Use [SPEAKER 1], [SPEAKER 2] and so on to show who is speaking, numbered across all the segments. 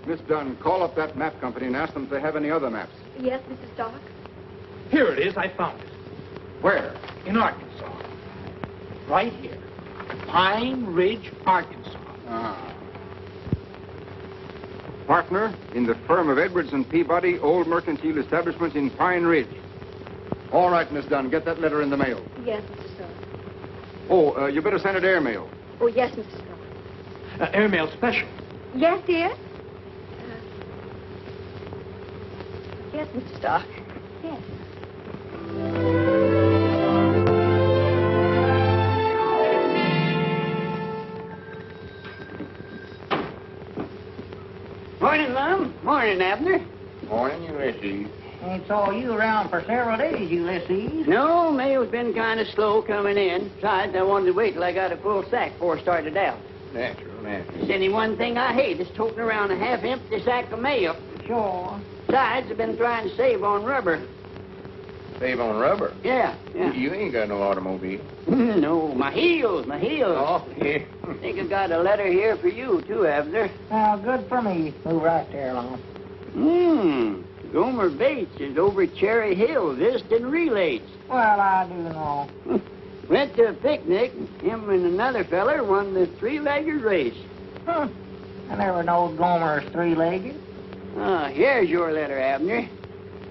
[SPEAKER 1] Miss Dunn, call up that map company and ask them if they have any other maps.
[SPEAKER 2] Yes, Mr. Stark.
[SPEAKER 3] Here it is. I found it.
[SPEAKER 1] Where?
[SPEAKER 3] In Arkansas. Right here. Pine Ridge, Arkansas.
[SPEAKER 1] Ah. Partner in the firm of Edwards and Peabody, old mercantile establishment in Pine Ridge. All right, Miss Dunn, get that letter in the mail.
[SPEAKER 2] Yes, Mr. Stark.
[SPEAKER 1] Oh, you better send it airmail.
[SPEAKER 2] Oh, yes, Mr. Stark.
[SPEAKER 3] Airmail special.
[SPEAKER 2] Yes, dear? Yes, Mr. Stark. Yes.
[SPEAKER 4] Morning, Lum. Morning, Abner.
[SPEAKER 5] Morning, Ulysses.
[SPEAKER 4] Ain't saw you around for several days, Ulysses. No, mail's been kind of slow coming in. Besides, I wanted to wait till I got a full sack before I started out.
[SPEAKER 5] Natural.
[SPEAKER 4] There's any one thing I hate is toting around a half-empty sack of mail. Sure. Besides, I've been trying to save on rubber.
[SPEAKER 5] Save on rubber?
[SPEAKER 4] Yeah.
[SPEAKER 5] You ain't got no automobile.
[SPEAKER 4] No, my heels.
[SPEAKER 5] Oh, yeah.
[SPEAKER 4] I think I've got a letter here for you, too, Abner.
[SPEAKER 6] Oh, good for me. Move right there, Lum.
[SPEAKER 4] Gomer Bates is over at Cherry Hill visiting relays.
[SPEAKER 6] Well, I do know.
[SPEAKER 4] Went to a picnic. Him and another feller won the three-legged race.
[SPEAKER 6] I never knowed Gomer's three-legged.
[SPEAKER 4] Here's your letter, Abner.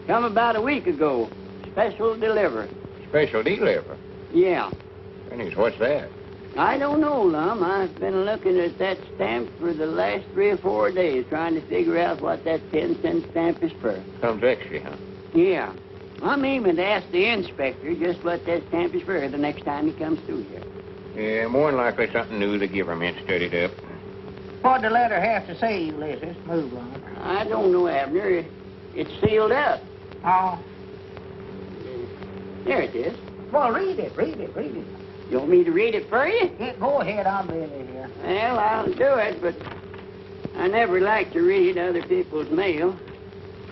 [SPEAKER 4] Come about a week ago. Special deliver.
[SPEAKER 5] Special deliver?
[SPEAKER 4] Yeah.
[SPEAKER 5] Goodness, what's that?
[SPEAKER 4] I don't know, Lum. I've been looking at that stamp for the last 3 or 4 days, trying to figure out what that 10-cent stamp is for.
[SPEAKER 5] Comes extra, huh?
[SPEAKER 4] Yeah. I'm aiming to ask the inspector just what that stamp is for the next time he comes through here.
[SPEAKER 5] Yeah, more than likely something new the government studied up.
[SPEAKER 6] What'd the letter have to say, Ulysses? Move, Lum.
[SPEAKER 4] I don't know, Abner. It's sealed up.
[SPEAKER 6] Oh.
[SPEAKER 4] There it is.
[SPEAKER 6] Well, read it.
[SPEAKER 4] You want me to read it for you?
[SPEAKER 6] Yeah, go ahead, I'm ready here.
[SPEAKER 4] Well, I'll do it, but I never like to read other people's mail.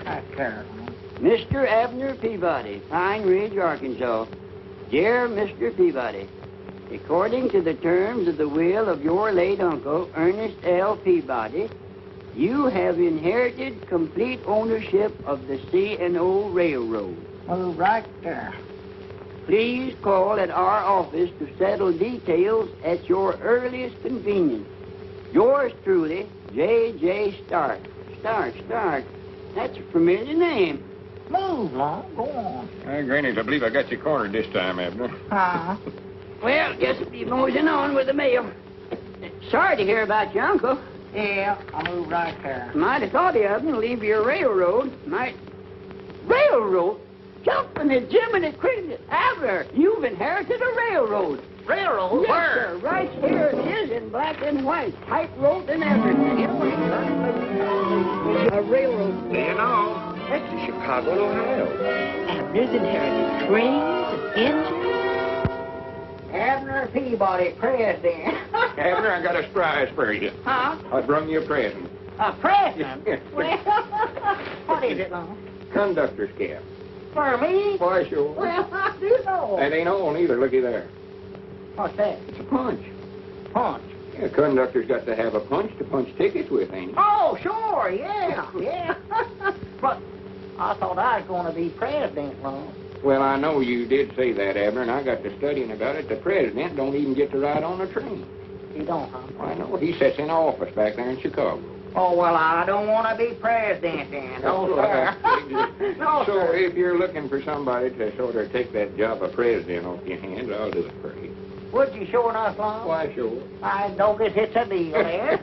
[SPEAKER 6] That's terrible.
[SPEAKER 4] Mr. Abner Peabody, Pine Ridge, Arkansas. Dear Mr. Peabody, according to the terms of the will of your late uncle, Ernest L. Peabody, you have inherited complete ownership of the C&O Railroad.
[SPEAKER 6] Move right there.
[SPEAKER 4] Please call at our office to settle details at your earliest convenience. Yours truly, J.J. Stark. Stark. That's a familiar name.
[SPEAKER 6] Move, Lum. Go on.
[SPEAKER 5] Granny, I believe I got you cornered this time, Abner.
[SPEAKER 6] Huh?
[SPEAKER 4] Well, just be moseying on with the mail. Sorry to hear about your uncle.
[SPEAKER 6] Yeah, I'll move right there.
[SPEAKER 4] Might have thought of him, leave your railroad. Railroad? Jumping the Jiminy Cricket. Abner, you've inherited a railroad.
[SPEAKER 6] Railroad?
[SPEAKER 4] Yes, sir. Right here it is in black and white. Typewrote and everything. A railroad.
[SPEAKER 5] Do you know? That's in Chicago, Ohio.
[SPEAKER 2] Abner's inherited trains and engines.
[SPEAKER 6] Abner Peabody, president.
[SPEAKER 5] Abner, I got a surprise for you.
[SPEAKER 6] Huh?
[SPEAKER 5] I brung you a present.
[SPEAKER 6] A president? Well, what is it, Lum?
[SPEAKER 5] Conductor's cap.
[SPEAKER 6] For me?
[SPEAKER 5] Why, sure.
[SPEAKER 6] Well, I do know.
[SPEAKER 5] That ain't all neither. Looky there.
[SPEAKER 6] What's that?
[SPEAKER 5] It's a punch.
[SPEAKER 6] Punch.
[SPEAKER 5] Yeah, conductor's got to have a punch to punch tickets with, ain't he?
[SPEAKER 6] Oh, sure, yeah. But I thought I was going to be president, Lum.
[SPEAKER 5] Well, I know you did say that, Abner, and I got to studying about it. The president don't even get to ride on a train.
[SPEAKER 6] You don't, huh?
[SPEAKER 5] I know. He sits in office back there in Chicago.
[SPEAKER 6] Oh, well, I don't want to be president then. No, sir. No,
[SPEAKER 5] So
[SPEAKER 6] sir.
[SPEAKER 5] if you're looking for somebody to sort of take that job of president off your hands, I'll do it for you.
[SPEAKER 6] Would you sure enough, Lum?
[SPEAKER 5] Why, sure.
[SPEAKER 6] I don't guess it's a deal there.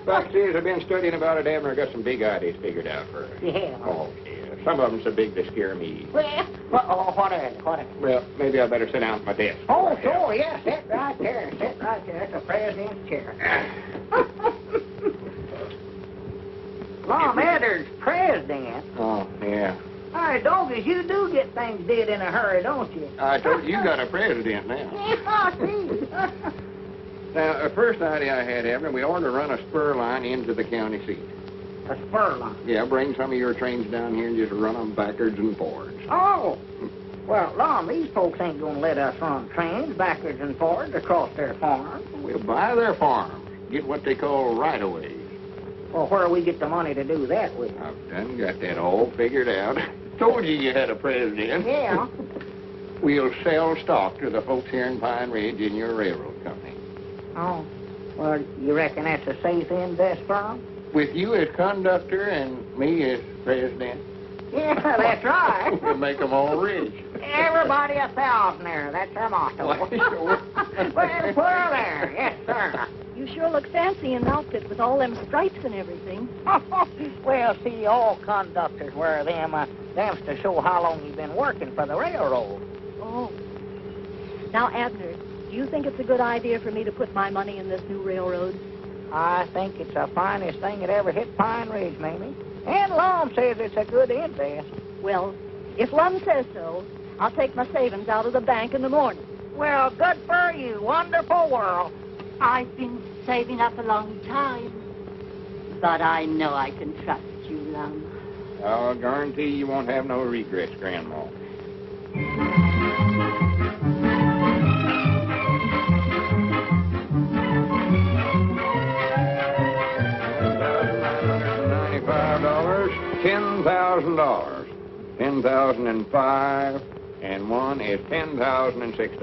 [SPEAKER 5] Fact is, I've been studying about it, Abner. I got some big ideas figured out for it.
[SPEAKER 6] Yeah.
[SPEAKER 5] Oh, yeah. Some of them so big they scare me.
[SPEAKER 6] Well, what are they?
[SPEAKER 5] Well, maybe I better sit down at my desk.
[SPEAKER 6] Oh, sure, yeah. Sit right there. That's the president's chair. Lum, Abner's president.
[SPEAKER 5] Oh, yeah.
[SPEAKER 6] Hey, doggies, you do get things did in a hurry, don't you?
[SPEAKER 5] I told you got a president now.
[SPEAKER 6] Yeah, I see.
[SPEAKER 5] Now, the first idea I had, Abner, we ought to run a spur line into the county seat.
[SPEAKER 6] A spur line.
[SPEAKER 5] Yeah, bring some of your trains down here and just run them backwards and forwards.
[SPEAKER 6] Oh. Well, Lum, these folks ain't going to let us run trains backwards and forwards across their farm.
[SPEAKER 5] We'll buy their farms, get what they call right-of-ways.
[SPEAKER 6] Well, where we get the money to do that with?
[SPEAKER 5] I've done got that all figured out. Told you you had a president.
[SPEAKER 6] Yeah.
[SPEAKER 5] We'll sell stock to the folks here in Pine Ridge in your railroad company.
[SPEAKER 6] Oh. Well, you reckon that's a safe invest firm?
[SPEAKER 5] With you as conductor and me as president,
[SPEAKER 6] Yeah, that's right.
[SPEAKER 5] we'll make them all rich.
[SPEAKER 6] Everybody a thousandaire. That's our motto.
[SPEAKER 5] Why, sure.
[SPEAKER 6] Well, there. Yes, sir.
[SPEAKER 2] You sure look fancy in an outfit with all them stripes and everything.
[SPEAKER 6] Well, see, all conductors wear them. Them's to show how long you've been working for the railroad.
[SPEAKER 2] Oh. Now, Abner, do you think it's a good idea for me to put my money in this new railroad?
[SPEAKER 6] I think it's the finest thing that ever hit Pine Ridge, Mamie. And Lum says it's a good invest.
[SPEAKER 2] Well, if Lum says so, I'll take my savings out of the bank in the morning.
[SPEAKER 6] Well, good for you. Wonderful world.
[SPEAKER 7] I've been saving up a long time. But I know I can trust you, Lum.
[SPEAKER 5] I'll guarantee you won't have no regrets, Grandma. $10,000. 10,005, and one is $10,006.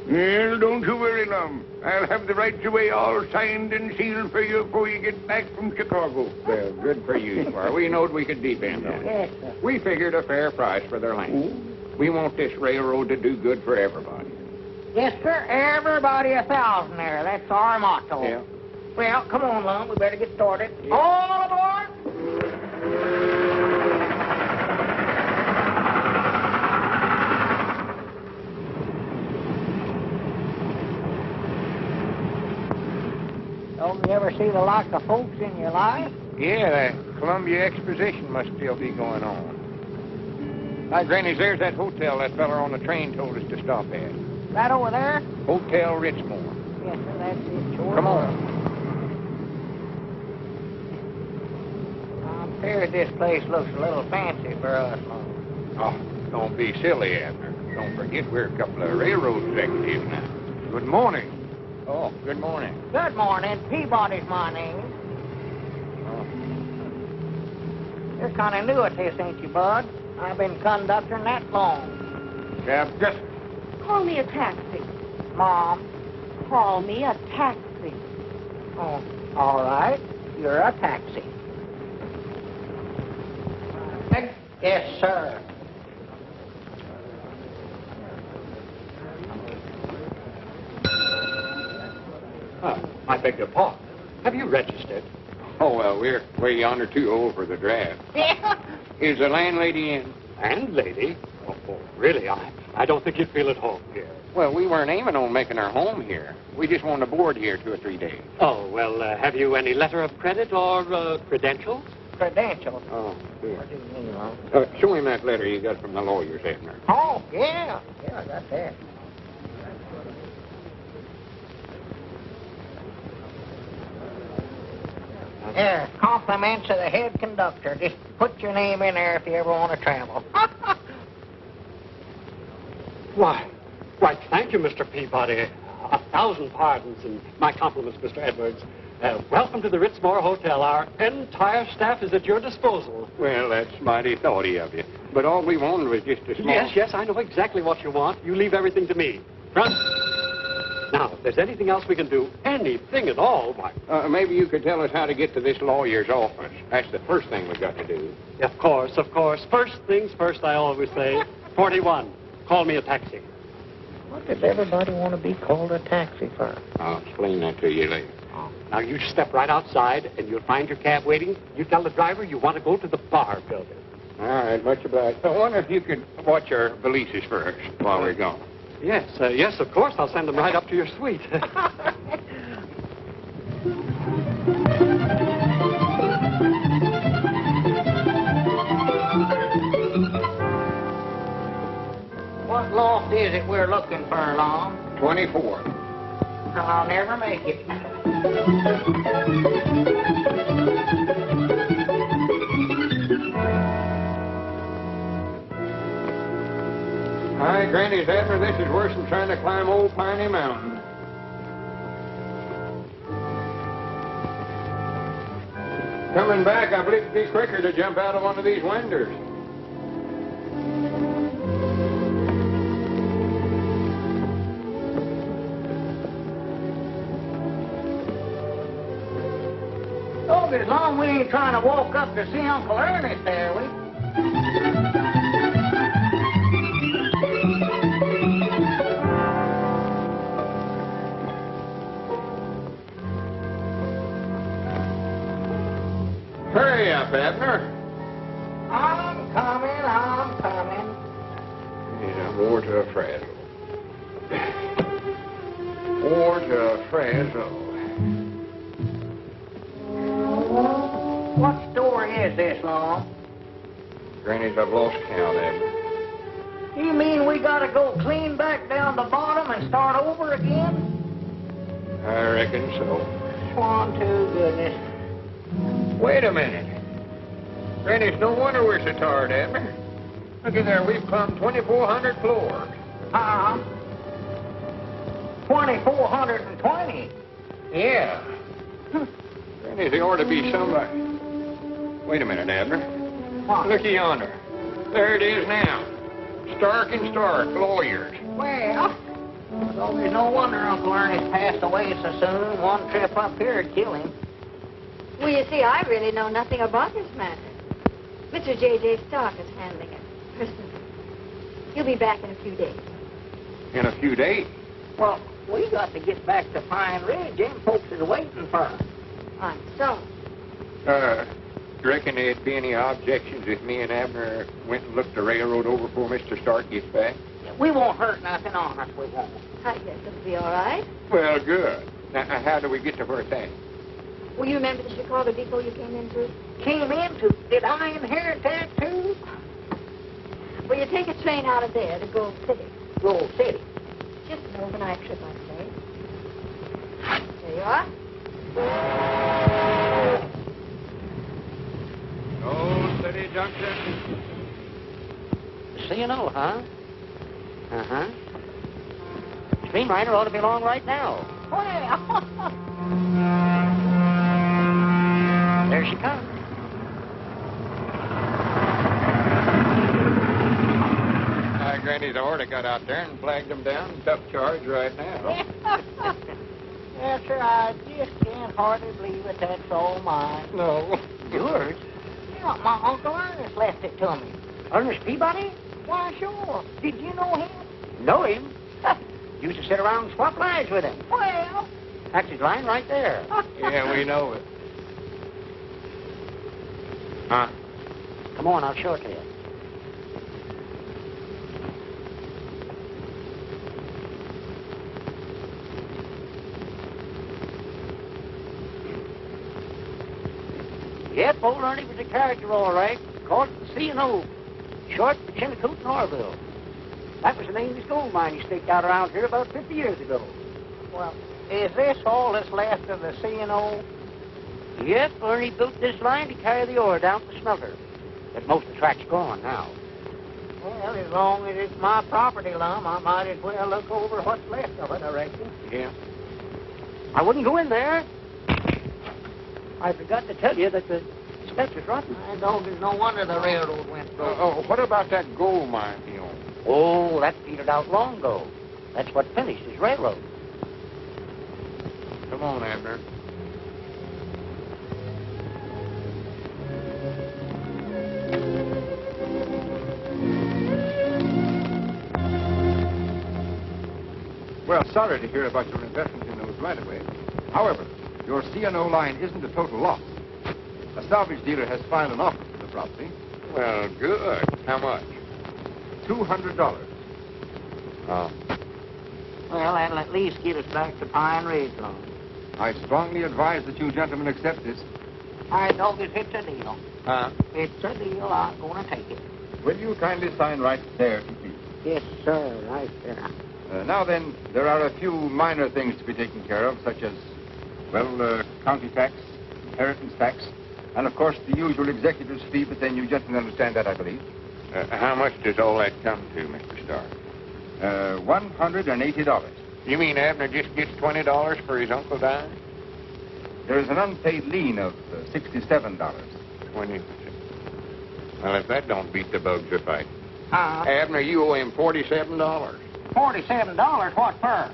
[SPEAKER 1] Well, don't you worry, Lum. I'll have the rights away all signed and sealed for you before you get back from Chicago.
[SPEAKER 5] Well, good for you, Squire. We knowed we could depend on it.
[SPEAKER 6] Yes, sir.
[SPEAKER 5] We figured a fair price for their land. We want this railroad to do good for everybody.
[SPEAKER 6] Yes, sir. Everybody a thousandaire. That's our motto.
[SPEAKER 5] Yeah.
[SPEAKER 6] Well, come on, Lum. We better get started. All aboard! Don't you ever see the like of folks in your life?
[SPEAKER 5] Yeah, the Columbia Exposition must still be going on. Hi, Granny, there's that hotel that feller on the train told us to stop at.
[SPEAKER 6] Right over there?
[SPEAKER 5] Hotel Richmore.
[SPEAKER 6] Yes, sir. That's it. Sure.
[SPEAKER 5] Come on.
[SPEAKER 6] I'm afraid this place looks a little fancy for us, Lum.
[SPEAKER 5] Oh, don't be silly, Abner. Don't forget we're a couple of railroad executives now. Good morning. Oh, good morning.
[SPEAKER 6] Good morning. Peabody's my name.
[SPEAKER 5] Oh.
[SPEAKER 6] You're kind of new at this, ain't you, Bud? I've been conducting that long.
[SPEAKER 5] Cab, just...
[SPEAKER 2] Call me a taxi.
[SPEAKER 6] Mom.
[SPEAKER 2] Call me a taxi.
[SPEAKER 6] Oh, all right. You're a taxi. Yes, sir.
[SPEAKER 3] I beg your pardon. Have you registered?
[SPEAKER 5] Oh, well, we're way yonder too old for the draft. Is the landlady in?
[SPEAKER 3] Landlady? Oh, really? I don't think you'd feel at home here.
[SPEAKER 5] Well, we weren't aiming on making our home here. We just wanted to board here 2 or 3 days.
[SPEAKER 3] Oh, well, have you any letter of credit or credentials?
[SPEAKER 6] Credentials.
[SPEAKER 5] Oh, good.
[SPEAKER 6] What do you mean, Lum?
[SPEAKER 5] Show him that letter you got from the lawyers, Abner.
[SPEAKER 6] Oh, yeah. Yeah, I got that. Here, compliments of the head conductor. Just put your name in there if you ever want to travel.
[SPEAKER 3] Why, thank you, Mr. Peabody. 1,000 pardons and my compliments, Mr. Edwards. Welcome to the Ritzmore Hotel. Our entire staff is at your disposal.
[SPEAKER 5] Well, that's mighty thoughty of you. But all we wanted was just a small...
[SPEAKER 3] Yes, I know exactly what you want. You leave everything to me. Front. Now, if there's anything else we can do, anything at all, why...
[SPEAKER 5] maybe you could tell us how to get to this lawyer's office. That's the first thing we've got to do.
[SPEAKER 3] Of course. First things first, I always say. 41. Call me a taxi.
[SPEAKER 6] What does everybody want to be called a taxi for?
[SPEAKER 5] I'll explain that to you later.
[SPEAKER 3] Now, you step right outside, and you'll find your cab waiting. You tell the driver you want to go to the bar building.
[SPEAKER 5] All right, much obliged. I wonder if you could watch our valises first while we're gone.
[SPEAKER 3] Yes, of course. I'll send them right up to your suite.
[SPEAKER 6] What loft is it we're looking for, Lum?
[SPEAKER 5] 24.
[SPEAKER 6] I'll never make it.
[SPEAKER 5] Hi, Granny's Abner. This is worse than trying to climb old Piney Mountain. Coming back, I believe it'd be quicker to jump out of one of these windows.
[SPEAKER 6] Oh, as long as we ain't trying to walk up to see Uncle Ernest there, we.
[SPEAKER 5] Hurry up, Abner.
[SPEAKER 6] I'm coming.
[SPEAKER 5] Yeah, more to a frazzle. More to a frazzle.
[SPEAKER 6] What story is this, Long?
[SPEAKER 5] Granny's, I've lost count, Abner.
[SPEAKER 6] You mean we gotta go clean back down the bottom and start over again?
[SPEAKER 5] I reckon so.
[SPEAKER 6] Swan to goodness.
[SPEAKER 5] Wait a minute. Granny, it's no wonder we're so tired, Abner. Look at there, we've climbed 2,400 floors.
[SPEAKER 6] 2,420.
[SPEAKER 5] Yeah. Granny, there ought to be somebody. Wait a minute, Abner.
[SPEAKER 6] What?
[SPEAKER 5] Looky yonder. There it is now. Stark and Stark, lawyers.
[SPEAKER 6] Well, there's no wonder Uncle Ernest passed away so soon. One trip up here would kill him.
[SPEAKER 8] Well, you see, I really know nothing about this matter. Mr. J.J. Stark is handling it personally. He'll be back in a few days.
[SPEAKER 5] In a few days.
[SPEAKER 6] Well, we got to get back to Pine Ridge. Them folks is waiting for us.
[SPEAKER 8] I'm sorry.
[SPEAKER 5] You reckon there'd be any objections if me and Abner went and looked the railroad over before Mr. Stark gets back?
[SPEAKER 6] We won't hurt nothing on us, we won't.
[SPEAKER 8] I guess it'll be all right.
[SPEAKER 5] Well, good. Now, how do we get to where it's at?
[SPEAKER 8] Well, you remember the Chicago depot you came into?
[SPEAKER 6] Came into? Did I inherit that, too?
[SPEAKER 8] Well, you take a train out of there to Gold City.
[SPEAKER 6] Gold City?
[SPEAKER 8] Just an overnight trip, I'd say. There you are.
[SPEAKER 5] Gold City Junction.
[SPEAKER 6] C&O, huh? Uh-huh. Streamliner ought to be along right now. Well, there she comes.
[SPEAKER 5] Granny's already got out there and flagged them down. Tough charge right now.
[SPEAKER 6] Yes, sir, I just can't hardly believe it. That's all mine.
[SPEAKER 5] No.
[SPEAKER 6] Yours? Yeah, my Uncle Ernest left it to me. Ernest Peabody? Why, sure. Did you know him? Know him? Used to sit around and swap lines with him. Well, that's his line right there.
[SPEAKER 5] Yeah, we know it.
[SPEAKER 6] Huh? Come on, I'll show it to you. Yep, old Ernie was a character, all right. Called it the C&O. Short for Chinicoot, Norville. That was the name of his gold mine he staked out around here about 50 years ago. Well, is this all that's left of the C&O? Yep, Ernie built this line to carry the ore down to the smelter. But most of the track's gone now. Well, as long as it's my property, Lum, I might as well look over what's left of it, I reckon.
[SPEAKER 5] Yeah.
[SPEAKER 6] I wouldn't go in there. I forgot to tell you that the smelter's rotten. I know there's no wonder the railroad went broke.
[SPEAKER 5] What about that gold mine he owned?
[SPEAKER 6] Oh, that petered out long ago. That's what finished his railroad.
[SPEAKER 5] Come on, Abner.
[SPEAKER 1] Well, sorry to hear about your investment in those right-of-ways. However, your C&O line isn't a total loss. A salvage dealer has filed an offer for the property.
[SPEAKER 5] Well, good. How much?
[SPEAKER 1] $200.
[SPEAKER 5] Oh.
[SPEAKER 6] Well, that'll at least get us back to Pine Ridge, Lum.
[SPEAKER 1] I strongly advise that you gentlemen accept this.
[SPEAKER 6] I know this it's a deal.
[SPEAKER 5] Huh?
[SPEAKER 6] It's a deal. I'm going to take it.
[SPEAKER 1] Will you kindly sign right there, if you please?
[SPEAKER 6] Yes, sir. Right there.
[SPEAKER 1] Now then, there are a few minor things to be taken care of, such as, well, county tax, inheritance tax, and of course the usual executor's fee, but then you gentlemen understand that, I believe.
[SPEAKER 5] How much does all that come to, Mr. Stark?
[SPEAKER 1] $180.
[SPEAKER 5] You mean Abner just gets $20 for his uncle dying?
[SPEAKER 1] There is an unpaid lien of $67.
[SPEAKER 5] 20%. Well, if that don't beat the bugs a fight.
[SPEAKER 6] Uh,
[SPEAKER 5] Abner, you owe him $47.
[SPEAKER 6] $47? What for?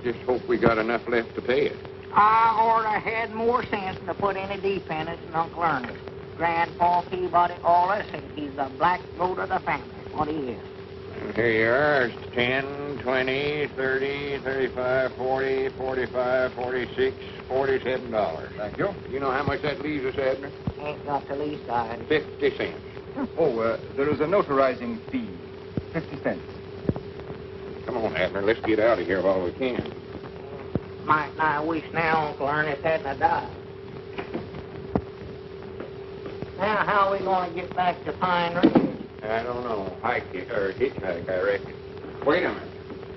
[SPEAKER 5] Just hope we got enough left to pay it.
[SPEAKER 6] I oughta had more sense than to put any dependence in Uncle Ernest. Grandpa Peabody always said he's the black goat of the family. What he is.
[SPEAKER 5] And here you are. It's 10, 20, 30, 35, 40, 45, 46, $47.
[SPEAKER 1] Thank you.
[SPEAKER 5] You know how much that leaves us, Abner?
[SPEAKER 6] Ain't got the least idea.
[SPEAKER 5] 50 cents.
[SPEAKER 1] Oh, there is a notarizing fee. 50 cents.
[SPEAKER 5] Come on, Abner. Let's get out of here while we can.
[SPEAKER 6] Might I wish now Uncle Ernest hadn't died. Now, how are we going to get back to Pine Ridge?
[SPEAKER 5] I don't know. Hitchhike, I reckon. Wait a minute.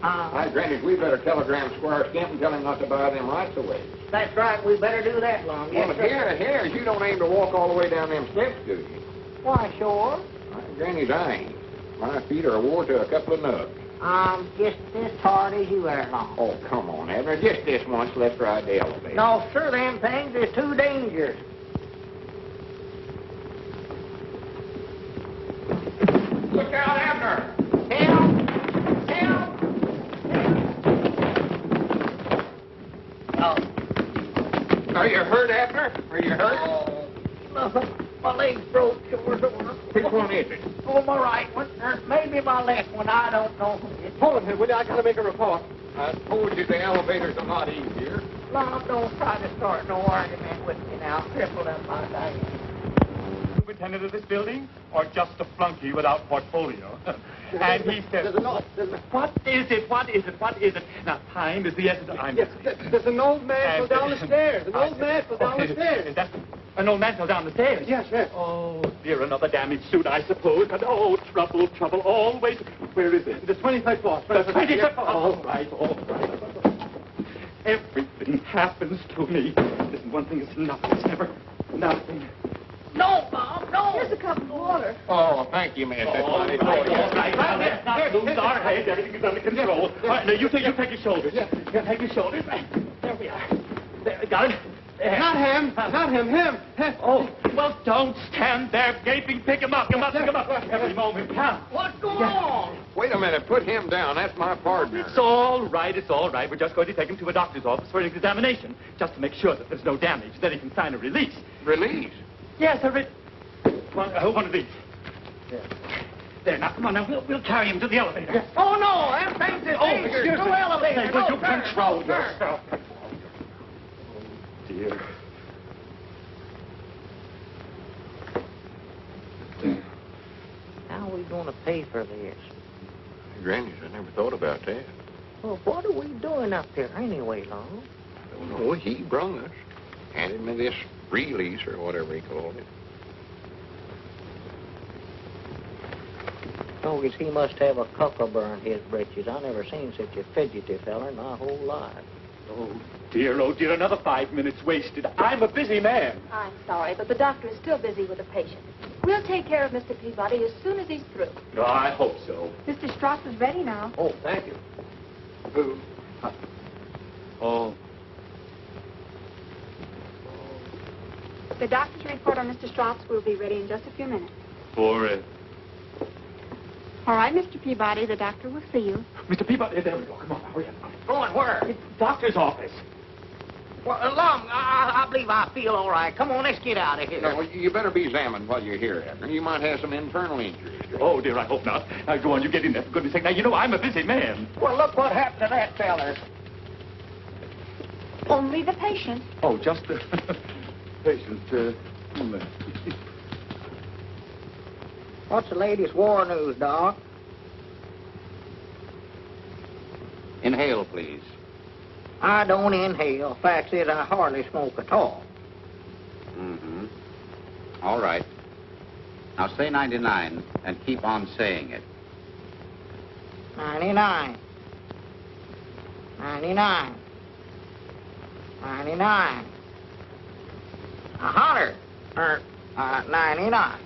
[SPEAKER 5] Hi, Granny, we better telegram Squire Skimp and tell him not to buy them rights away.
[SPEAKER 6] That's right. We better do that, Lum.
[SPEAKER 5] Well, here, you don't aim to walk all the way down them steps, do you?
[SPEAKER 6] Why, sure.
[SPEAKER 5] Granny's I ain't. My feet are wore to a couple of nuts.
[SPEAKER 6] I'm just as hard as you ever long.
[SPEAKER 5] Oh, come on, Abner. Just this once. Let's ride the elevator.
[SPEAKER 6] No, sir, them things is too dangerous.
[SPEAKER 5] Look out, Abner!
[SPEAKER 6] Help! Help! Oh.
[SPEAKER 5] Are you hurt, Abner? Are you hurt?
[SPEAKER 6] Oh, no, my leg's broke, sure.
[SPEAKER 5] Which one is it?
[SPEAKER 6] Oh, my right one. Maybe my left one. I don't know.
[SPEAKER 3] Hold him, will you? I gotta make a report.
[SPEAKER 5] I told you the elevator's a lot easier.
[SPEAKER 6] Lom, don't try to start no argument with me now. Cripple them my day.
[SPEAKER 9] Superintendent of this building, or just a flunky without portfolio? And he said, what is it? Now, time is the essence.
[SPEAKER 3] There's an old man fell down the stairs. An old man fell down the stairs.
[SPEAKER 9] An old man fell down the stairs?
[SPEAKER 3] Yes.
[SPEAKER 9] Oh, dear, another damaged suit, I suppose. But, oh, trouble, always. Where is it?
[SPEAKER 3] The 23rd floor.
[SPEAKER 9] The 23rd floor. All right. Everything happens to me. Listen, one thing is nothing. It's never nothing.
[SPEAKER 6] No, Bob, no.
[SPEAKER 2] Here's a cup of water.
[SPEAKER 5] Oh, thank you, miss.
[SPEAKER 9] All right. Now, let's not lose our heads. Everything is under control. All right, now, you take your shoulders. You take your shoulders. There we are. There, got it?
[SPEAKER 3] Not him, him.
[SPEAKER 9] Oh, well, don't stand there gaping. Pick him up. Every moment counts.
[SPEAKER 6] What's going on?
[SPEAKER 5] Wait a minute. Put him down. That's my partner.
[SPEAKER 9] It's all right. We're just going to take him to a doctor's office for an examination, just to make sure that there's no damage. Then he can sign a release.
[SPEAKER 5] Release?
[SPEAKER 9] Yes, one of these. There, now, come on, now, we'll carry him to the elevator. Yes.
[SPEAKER 6] Oh, no, them things is dangerous. No elevator.
[SPEAKER 9] Will you
[SPEAKER 6] sir.
[SPEAKER 9] control
[SPEAKER 6] No, sir.
[SPEAKER 9] yourself? Oh, dear.
[SPEAKER 6] How are we going to pay for this?
[SPEAKER 5] Granny's, I never thought about that.
[SPEAKER 6] Well, what are we doing up there anyway, Long?
[SPEAKER 5] I don't know. He brung us. Handed me this release or whatever he called it.
[SPEAKER 6] Bogus, he must have a cucumber in his britches. I never seen such a fidgety fella in my whole life.
[SPEAKER 9] Oh, dear, another 5 minutes wasted. I'm a busy man.
[SPEAKER 2] I'm sorry, but the doctor is still busy with a patient. We'll take care of Mr. Peabody as soon as he's through.
[SPEAKER 9] No, I hope so.
[SPEAKER 2] Mr. Strauss is ready now.
[SPEAKER 3] Oh, thank you.
[SPEAKER 5] Who?
[SPEAKER 9] Oh.
[SPEAKER 10] The doctor's report on Mr. Strauss will be ready in just a few minutes.
[SPEAKER 9] For it.
[SPEAKER 10] All right, Mr. Peabody, the doctor will see you.
[SPEAKER 9] Mr. Peabody, there we go. Come on, hurry up.
[SPEAKER 6] Going where?
[SPEAKER 9] It's the doctor's office.
[SPEAKER 6] Well, Long, I believe I feel all right. Come on, let's get out of here.
[SPEAKER 5] No, you better be examined while you're here, Abner. You might have some internal injuries.
[SPEAKER 9] Oh, dear, I hope not. Now, go on, you get in there, for goodness sake. Now, you know I'm a busy man.
[SPEAKER 6] Well, look what happened to that feller.
[SPEAKER 10] Only the patient.
[SPEAKER 9] Oh, just the patient.
[SPEAKER 6] What's the latest war news, Doc?
[SPEAKER 11] Inhale, please.
[SPEAKER 6] I don't inhale. Fact is, I hardly smoke at all.
[SPEAKER 11] Mm-hmm. All right. Now say 99 and keep on saying it.
[SPEAKER 6] 99. 99. 99. 100. 99.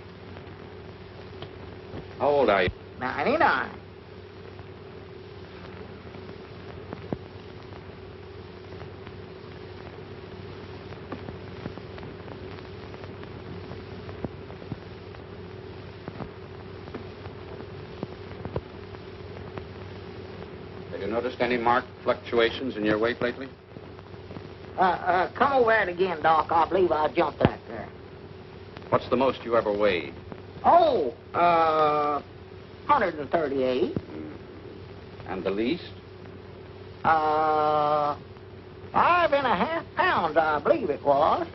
[SPEAKER 11] How old are you?
[SPEAKER 6] 99.
[SPEAKER 11] noticed any marked fluctuations in your weight lately?
[SPEAKER 6] Come over that again, Doc. I believe I jumped that there.
[SPEAKER 11] What's the most you ever weighed?
[SPEAKER 6] Oh, 138.
[SPEAKER 11] And the least?
[SPEAKER 6] 5.5 pounds, I believe it was.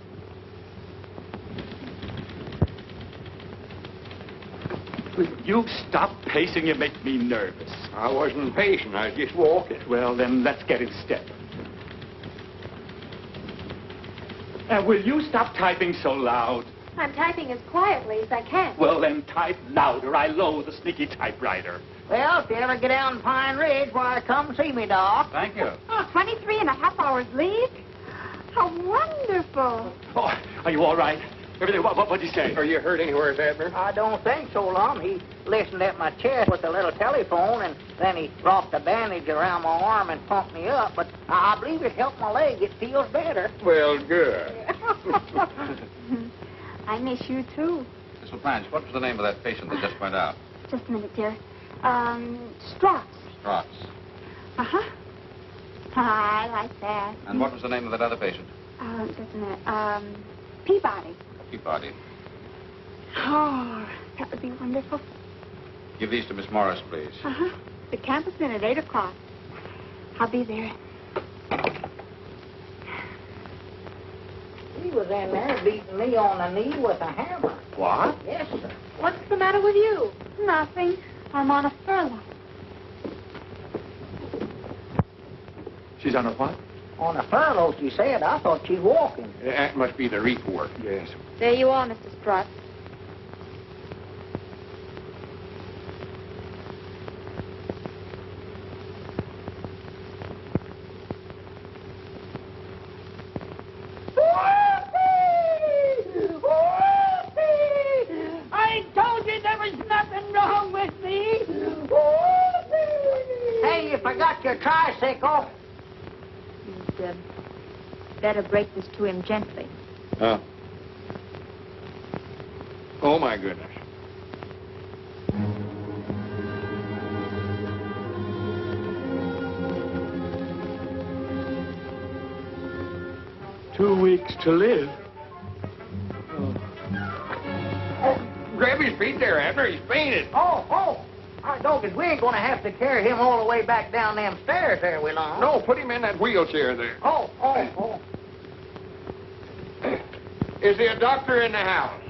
[SPEAKER 9] You stop pacing. You make me nervous.
[SPEAKER 5] I wasn't pacing. I was just walking.
[SPEAKER 9] Well, then let's get in step. Will you stop typing so loud?
[SPEAKER 10] I'm typing as quietly as I can.
[SPEAKER 9] Well, then type louder. I loathe the sneaky typewriter.
[SPEAKER 6] Well, if you ever get down Pine Ridge, why, come see me, Doc.
[SPEAKER 11] Thank you.
[SPEAKER 10] Oh, 23.5 hours leave? How wonderful.
[SPEAKER 9] Oh, are you all right? Everything, what'd you say?
[SPEAKER 5] Are you hurt anywhere, Abner?
[SPEAKER 6] I don't think so, Lum. He listened at my chest with a little telephone, and then he wrapped a bandage around my arm and pumped me up. But I believe it helped my leg. It feels better.
[SPEAKER 5] Well, good.
[SPEAKER 10] I miss you, too.
[SPEAKER 11] Miss LaPlanche, what was the name of that patient that just went out?
[SPEAKER 10] Just a minute, dear. Strauss.
[SPEAKER 11] Strauss.
[SPEAKER 10] Uh-huh. I like that.
[SPEAKER 11] And what was the name of that other patient?
[SPEAKER 10] Just a minute. Peabody.
[SPEAKER 11] Peabody.
[SPEAKER 10] Oh, that would be wonderful.
[SPEAKER 11] Give these to Miss Morris, please.
[SPEAKER 10] Uh-huh. The camp is in at 8 o'clock. I'll be there.
[SPEAKER 6] He was in there beating me on the knee with a hammer.
[SPEAKER 5] What?
[SPEAKER 6] Yes, sir.
[SPEAKER 10] What's the matter with you? Nothing. I'm on a furlough.
[SPEAKER 9] She's on a what?
[SPEAKER 6] On a furlough, she said. I thought she's walking.
[SPEAKER 5] That must be the report. Yes.
[SPEAKER 10] There you are, Mr. Strauss.
[SPEAKER 6] I told you there was nothing wrong with me. Hey, you forgot your tricycle.
[SPEAKER 10] You'd better break this to him gently.
[SPEAKER 5] Oh, my goodness.
[SPEAKER 9] "2 weeks to live."
[SPEAKER 5] Grab his feet there, Abner. He's fainted.
[SPEAKER 6] Oh. I know, because we ain't going to have to carry him all the way back down them stairs there, we long.
[SPEAKER 5] No, put him in that wheelchair there.
[SPEAKER 6] Oh.
[SPEAKER 5] Is there a doctor in the house?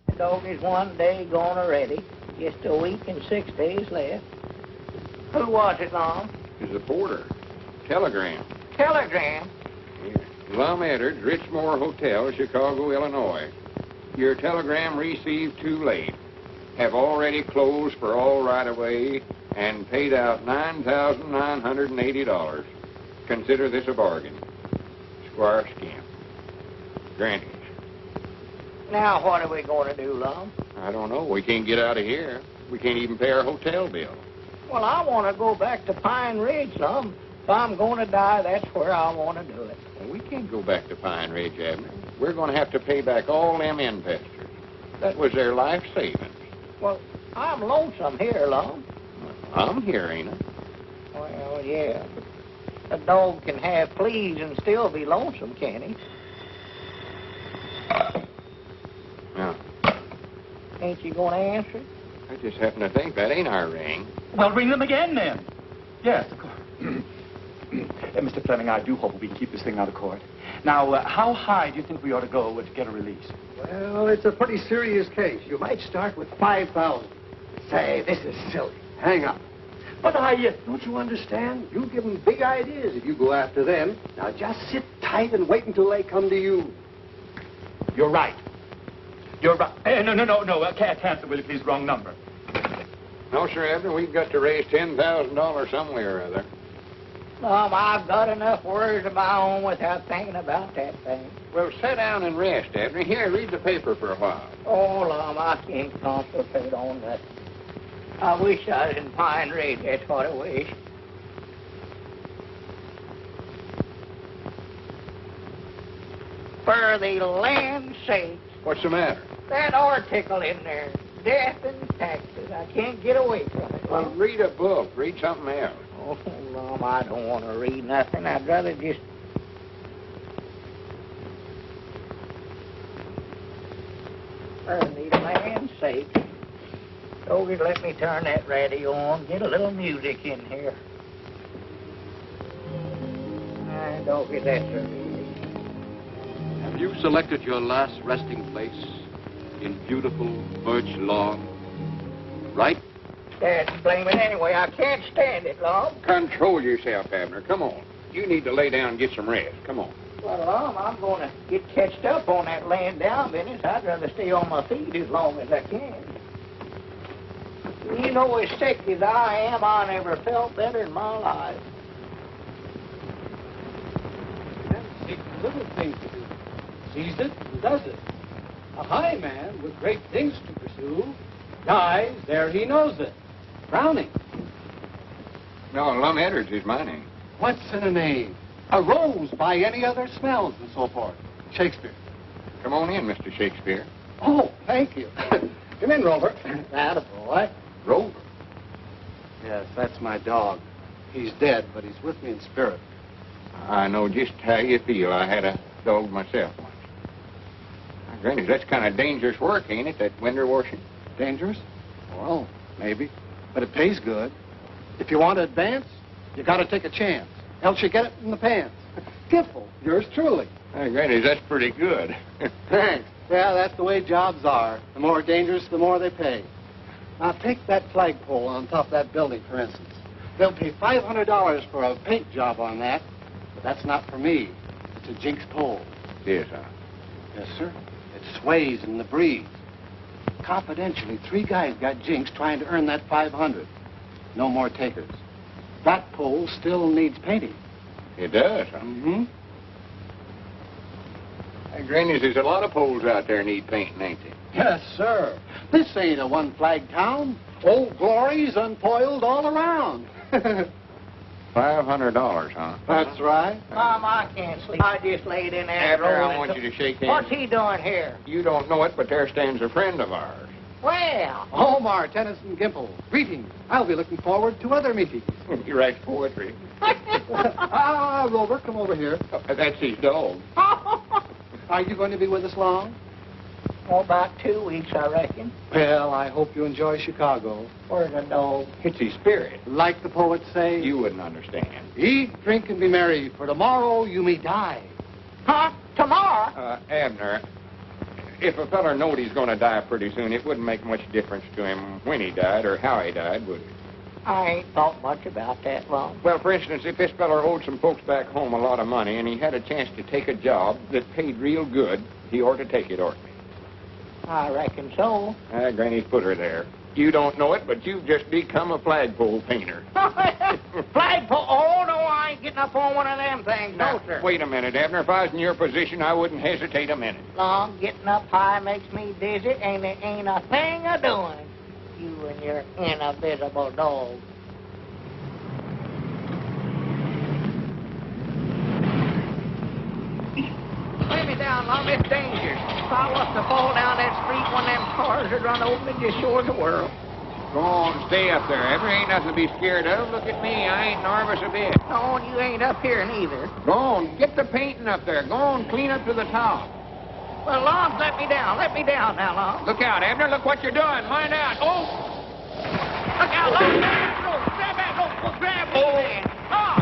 [SPEAKER 6] The dog is 1 day gone already. Just a week and 6 days left. Who was it, Lum?
[SPEAKER 5] It's the porter. Telegram.
[SPEAKER 6] Telegram.
[SPEAKER 5] Lum Edwards, Richmore Hotel, Chicago, Illinois. Your telegram received too late. Have already closed for all right-of-way and paid out $9,980. Consider this a bargain. Squire Scamp. Granted.
[SPEAKER 6] Now, what are we going to do, Lum?
[SPEAKER 5] I don't know. We can't get out of here. We can't even pay our hotel bill.
[SPEAKER 6] Well, I want to go back to Pine Ridge, Lum. If I'm going to die, that's where I want to do it.
[SPEAKER 5] Well, we can't go back to Pine Ridge, Abner. We're going to have to pay back all them investors. That was their life savings.
[SPEAKER 6] Well, I'm lonesome here, Lum.
[SPEAKER 5] I'm here, ain't I?
[SPEAKER 6] Well, yeah. A dog can have fleas and still be lonesome, can't he?
[SPEAKER 5] Now,
[SPEAKER 6] Ain't you going to answer it?
[SPEAKER 5] I just happen to think that ain't our ring.
[SPEAKER 9] Well, ring them again, then. Yes, of course. Mr. Fleming, I do hope we can keep this thing out of court. Now, how high do you think we ought to go to get a release?
[SPEAKER 3] Well, it's a pretty serious case. You might start with 5,000. Say, this is silly. Hang up. But don't you understand? You give them big ideas if you go after them. Now, just sit tight and wait until they come to you.
[SPEAKER 9] You're right. You're right. No. Cancel, will you please? Wrong number.
[SPEAKER 5] No, sir, Abner. We've got to raise $10,000 somewhere or other.
[SPEAKER 6] Lum, I've got enough worries of my own without thinking about that thing.
[SPEAKER 5] Well, sit down and rest, Abner. Here, read the paper for a while.
[SPEAKER 6] Oh, Lum, I can't concentrate on that. I wish I was in Pine Ridge. That's what I wish. For the land's sake.
[SPEAKER 5] What's the matter?
[SPEAKER 6] That article in there. death and taxes. I can't get away from it.
[SPEAKER 5] Well, read a book. Read something else.
[SPEAKER 6] Oh, Lum, I don't want to read nothing. I'd rather just... For the land's sake. Doggy, let me turn that radio on. Get a little music in here. Doggy, that's a relief.
[SPEAKER 12] Have you selected your last resting place in beautiful birch lawn? Right?
[SPEAKER 6] That's blaming anyway. I can't stand it, Lum.
[SPEAKER 5] Control yourself, Abner. Come on. You need to lay down and get some rest. Come on.
[SPEAKER 6] Well, Lum, I'm going to get catched up on that laying down business. I'd rather stay on my feet as long as I can. You know, as sick as I am, I never felt better in my life.
[SPEAKER 13] Takes little things to do. Sees it and does it. A high man with great things to pursue dies ere he knows it. Browning.
[SPEAKER 5] No, Lum Edwards is my name.
[SPEAKER 3] What's in a name? A rose by any other smells and so forth. Shakespeare.
[SPEAKER 5] Come on in, Mr. Shakespeare.
[SPEAKER 3] Oh, thank you. Come in, Rover.
[SPEAKER 6] Attaboy.
[SPEAKER 5] Rover.
[SPEAKER 3] Yes, that's my dog. He's dead, but he's with me in spirit.
[SPEAKER 5] I know just how you feel. I had a dog myself once. Now, granny, that's kind of dangerous work, ain't it, that window washing?
[SPEAKER 3] Dangerous? Well, maybe. But it pays good. If you want to advance, you got to take a chance. Else you get it in the pants. Gimple, yours truly.
[SPEAKER 5] Hey, granny, that's pretty good.
[SPEAKER 3] Thanks. Yeah, that's the way jobs are. The more dangerous, the more they pay. Now, take that flagpole on top of that building, for instance. They'll pay $500 for a paint job on that. But that's not for me. It's a jinx pole.
[SPEAKER 5] Yes, sir.
[SPEAKER 3] Yes, sir. It sways in the breeze. Confidentially, 3 guys got jinxed trying to earn that $500. No more takers. That pole still needs painting.
[SPEAKER 5] It does, huh?
[SPEAKER 3] Mm-hmm.
[SPEAKER 5] Hey, granny, there's a lot of poles out there need painting, ain't they?
[SPEAKER 3] Yes, sir. This ain't a one-flag town. Old glories unfoiled all around.
[SPEAKER 5] $500, huh?
[SPEAKER 3] That's right.
[SPEAKER 6] Mom, I can't sleep. I just laid in there.
[SPEAKER 5] Abner, I want you to shake hands.
[SPEAKER 6] What's he doing here?
[SPEAKER 5] You don't know it, but there stands a friend of ours.
[SPEAKER 6] Well.
[SPEAKER 3] Omar Tennyson Gimple. Greetings. I'll be looking forward to other meetings.
[SPEAKER 5] He writes poetry.
[SPEAKER 3] Rover, come over here.
[SPEAKER 5] That's his dog.
[SPEAKER 3] Are you going to be with us long?
[SPEAKER 6] Oh, about 2 weeks, I reckon.
[SPEAKER 3] Well, I hope you enjoy Chicago.
[SPEAKER 6] Where's the dog?
[SPEAKER 5] It's his spirit.
[SPEAKER 3] Like the poets say.
[SPEAKER 5] You wouldn't understand.
[SPEAKER 3] Eat, drink, and be merry, for tomorrow you may die.
[SPEAKER 6] Huh? Tomorrow?
[SPEAKER 5] Abner, if a feller knowed he's going to die pretty soon, it wouldn't make much difference to him when he died or how he died, would it?
[SPEAKER 6] I ain't thought much about that, Long.
[SPEAKER 5] Well, for instance, if this feller owed some folks back home a lot of money and he had a chance to take a job that paid real good, he ought to take it, oughtn't he?
[SPEAKER 6] I reckon so.
[SPEAKER 5] Granny's put her there. You don't know it, but you've just become a flagpole painter.
[SPEAKER 6] Flagpole? Oh, no, I ain't getting up on one of them things.
[SPEAKER 5] Now,
[SPEAKER 6] No, sir.
[SPEAKER 5] wait a minute, Abner. If I was in your position, I wouldn't hesitate a minute.
[SPEAKER 6] Long, getting up high makes me dizzy, and there ain't a thing a doing. You and your invisible dog. Lay me down, Long. It's dangerous. If I was to fall down that street, one of them cars would run over me just short of the world.
[SPEAKER 5] Go on, stay up there. Abner, ain't nothing to be scared of. Look at me. I ain't nervous a bit.
[SPEAKER 6] No, you ain't up here neither.
[SPEAKER 5] Go on, get the painting up there. Go on, clean up to the top.
[SPEAKER 6] Well, Long, let me down. Let me down now, Long.
[SPEAKER 5] Look out, Abner. Look what you're doing. Mind out. Oh!
[SPEAKER 6] Look out, Long. No, grab that. No, grab me, man. Oh!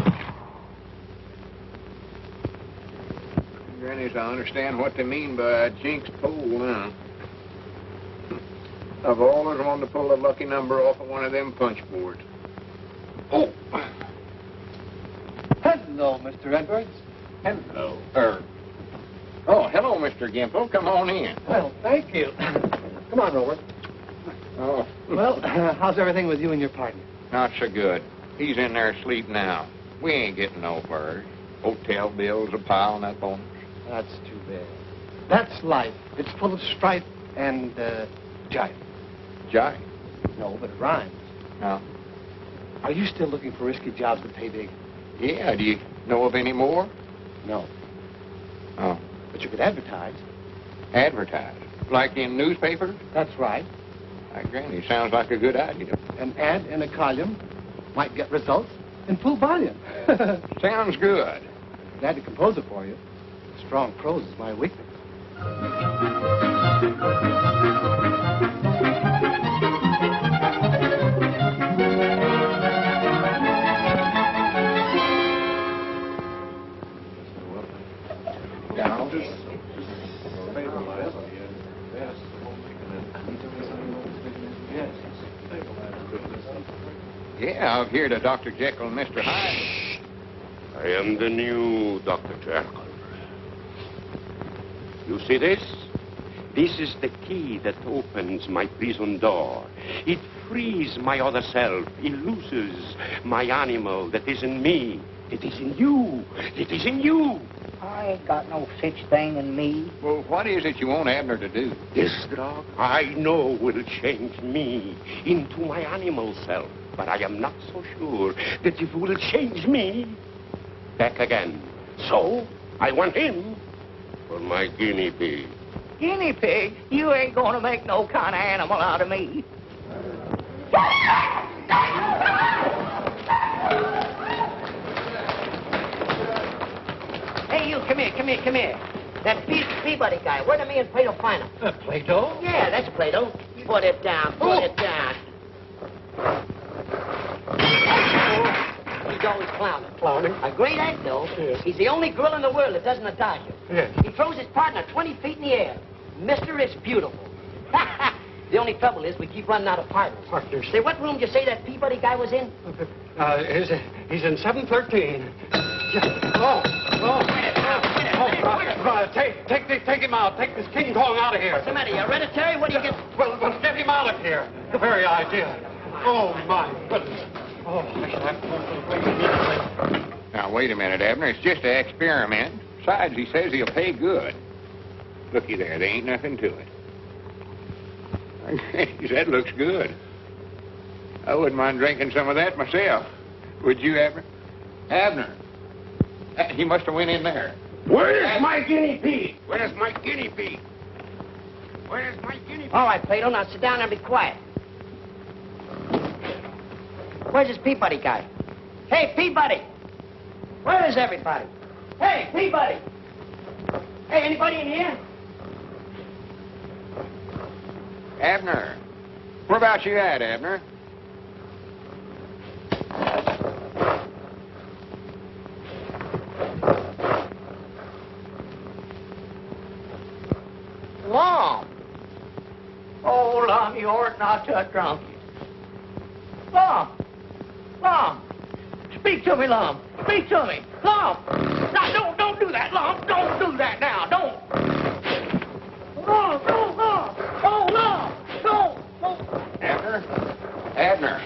[SPEAKER 5] Grannies, I understand what they mean by a jinx pole now. I've always wanted to pull a lucky number off of one of them punch boards. Oh!
[SPEAKER 3] Hello, Mr. Edwards.
[SPEAKER 5] Hello. Oh, hello, Mr. Gimple. Come on in.
[SPEAKER 3] Well, thank you. Come on, Rover.
[SPEAKER 5] Oh.
[SPEAKER 3] Well, how's everything with you and your partner?
[SPEAKER 5] Not so good. He's in there asleep now. We ain't getting nowhere. Hotel bills a pile on that bonus.
[SPEAKER 3] That's too bad. That's life. It's full of strife and, jive.
[SPEAKER 5] Jive?
[SPEAKER 3] No, but it rhymes.
[SPEAKER 5] No.
[SPEAKER 3] Are you still looking for risky jobs that pay big?
[SPEAKER 5] Yeah, do you know of any more?
[SPEAKER 3] No.
[SPEAKER 5] Oh.
[SPEAKER 3] But you could advertise.
[SPEAKER 5] Advertise? Like in newspapers?
[SPEAKER 3] That's right.
[SPEAKER 5] My granny, sounds like a good idea.
[SPEAKER 3] An ad in a column might get results in full volume.
[SPEAKER 5] Sounds good.
[SPEAKER 3] Glad to compose it for you. Strong prose is my weakness.
[SPEAKER 5] Yeah, I've heard of Dr. Jekyll and Mr. Hyde.
[SPEAKER 14] I am the new Dr. Jekyll. You see this? This is the key that opens my prison door. It frees my other self. It looses my animal that is in me. It is in you. It is in you.
[SPEAKER 6] I ain't got no such thing in me.
[SPEAKER 5] Well, what is it you want Abner to do?
[SPEAKER 14] This drug, I know, will change me into my animal self. But I am not so sure that it will change me back again. So, I want him for my guinea pig.
[SPEAKER 6] Guinea pig? You ain't gonna make no kind of animal out of me. Hey, you, come here. That Peabody guy, where did me and Plato find him?
[SPEAKER 13] Plato?
[SPEAKER 6] Yeah, that's Plato. Put it down, put it down. He's always clowning.
[SPEAKER 13] Clowning?
[SPEAKER 6] A great act, though.
[SPEAKER 13] Yes.
[SPEAKER 6] He's the only girl in the world that doesn't adage him.
[SPEAKER 13] Yes.
[SPEAKER 6] He throws his partner 20 feet in the air. Mister, it's beautiful. The only trouble is we keep running out of partners.
[SPEAKER 13] Partners.
[SPEAKER 6] Say, what room did you say that Peabody guy was in?
[SPEAKER 13] He's in 713. Take him out. Take this King Kong out of here.
[SPEAKER 6] What's the matter? You hereditary? What do you get?
[SPEAKER 13] Well, get him out of here. The very idea. Oh, my goodness. Oh, I shall have to go to the place immediately.
[SPEAKER 5] Now, wait a minute, Abner. It's just an experiment. Besides, he says he'll pay good. Looky there. There ain't nothing to it. That looks good. I wouldn't mind drinking some of that myself. Would you, Abner? Abner. He must have went in there.
[SPEAKER 14] Where's my guinea pig? Where's my guinea pig? Where's my guinea pig?
[SPEAKER 6] All right, Plato, now sit down and be quiet. Where's this Peabody guy? Hey, Peabody! Where is everybody? Hey, Peabody! Hey, anybody in here?
[SPEAKER 5] Abner. Where about you at, Abner?
[SPEAKER 6] Lum. Oh, Lum, you ought not to have drunk it. Lum. Speak to me, Lum. Speak to me. Lum. Now, don't do that, Lum. Don't do that now. Don't. Lum. Oh, Lum. Don't.
[SPEAKER 5] Abner.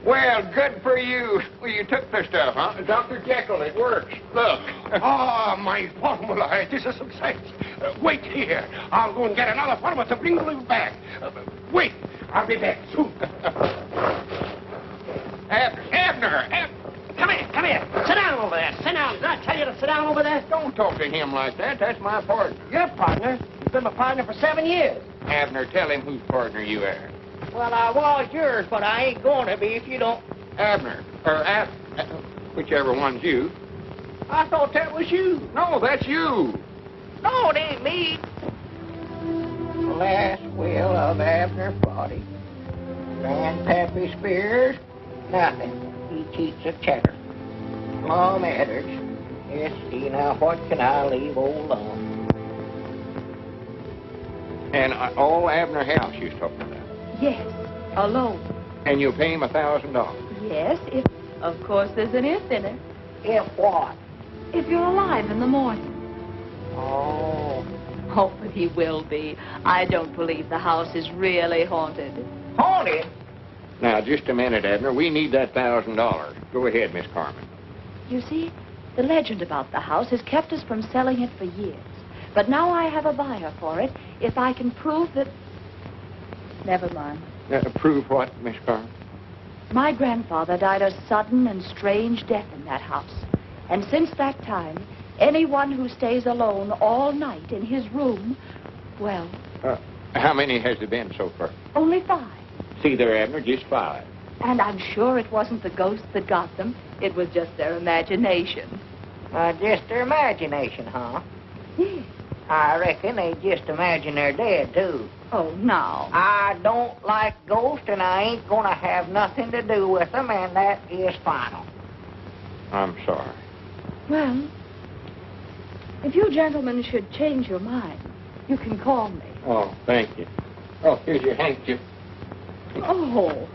[SPEAKER 5] Well, good for you. Well, you took the stuff, huh? Dr. Jekyll, it works. Look.
[SPEAKER 14] Ah, my formula. It is a success. Wait here. I'll go and get another formula to bring you back. Wait. I'll be back soon.
[SPEAKER 5] Abner.
[SPEAKER 6] Come here. Sit down over there. Sit down. Did I tell you to sit down over there?
[SPEAKER 5] Don't talk to him like that. That's my partner.
[SPEAKER 6] Your partner? You've been my partner for 7 years.
[SPEAKER 5] Abner, tell him whose partner you are.
[SPEAKER 6] Well, I was yours, but I ain't going to be if you don't.
[SPEAKER 5] Abner. Or whichever one's you.
[SPEAKER 6] I thought that was you.
[SPEAKER 5] No, that's you.
[SPEAKER 6] No, it ain't me. Last will of Abner body. Grandpappy Spears, nothing. He cheats a cheddar. Plum Edders. Yes, see, now what can I leave old Lum?
[SPEAKER 5] And all Abner House you're talking about.
[SPEAKER 2] Yes, alone.
[SPEAKER 5] And you'll pay him $1,000.
[SPEAKER 2] Yes, if... Of course, there's an if in it.
[SPEAKER 6] If what?
[SPEAKER 2] If you're alive in the morning.
[SPEAKER 6] Oh.
[SPEAKER 2] Oh, but he will be. I don't believe the house is really haunted.
[SPEAKER 6] Haunted?
[SPEAKER 5] Now, just a minute, Abner. We need that $1,000. Go ahead, Miss Carmen.
[SPEAKER 2] You see, the legend about the house has kept us from selling it for years. But now I have a buyer for it if I can prove that... Never mind.
[SPEAKER 5] Prove what, Miss Carmen?
[SPEAKER 2] My grandfather died a sudden and strange death in that house. And since that time, anyone who stays alone all night in his room, well...
[SPEAKER 5] How many has there been so far?
[SPEAKER 2] Only 5.
[SPEAKER 5] See there, Abner, just 5.
[SPEAKER 2] And I'm sure it wasn't the ghosts that got them. It was just their imagination.
[SPEAKER 6] Just their imagination, huh?
[SPEAKER 2] Yes.
[SPEAKER 6] I reckon they just imagine they're dead, too.
[SPEAKER 2] Oh, now.
[SPEAKER 6] I don't like ghosts, and I ain't gonna have nothing to do with them, and that is final.
[SPEAKER 5] I'm sorry.
[SPEAKER 2] Well, if you gentlemen should change your mind, you can call me.
[SPEAKER 5] Oh, thank you. Oh, here's your handkerchief.
[SPEAKER 2] Oh,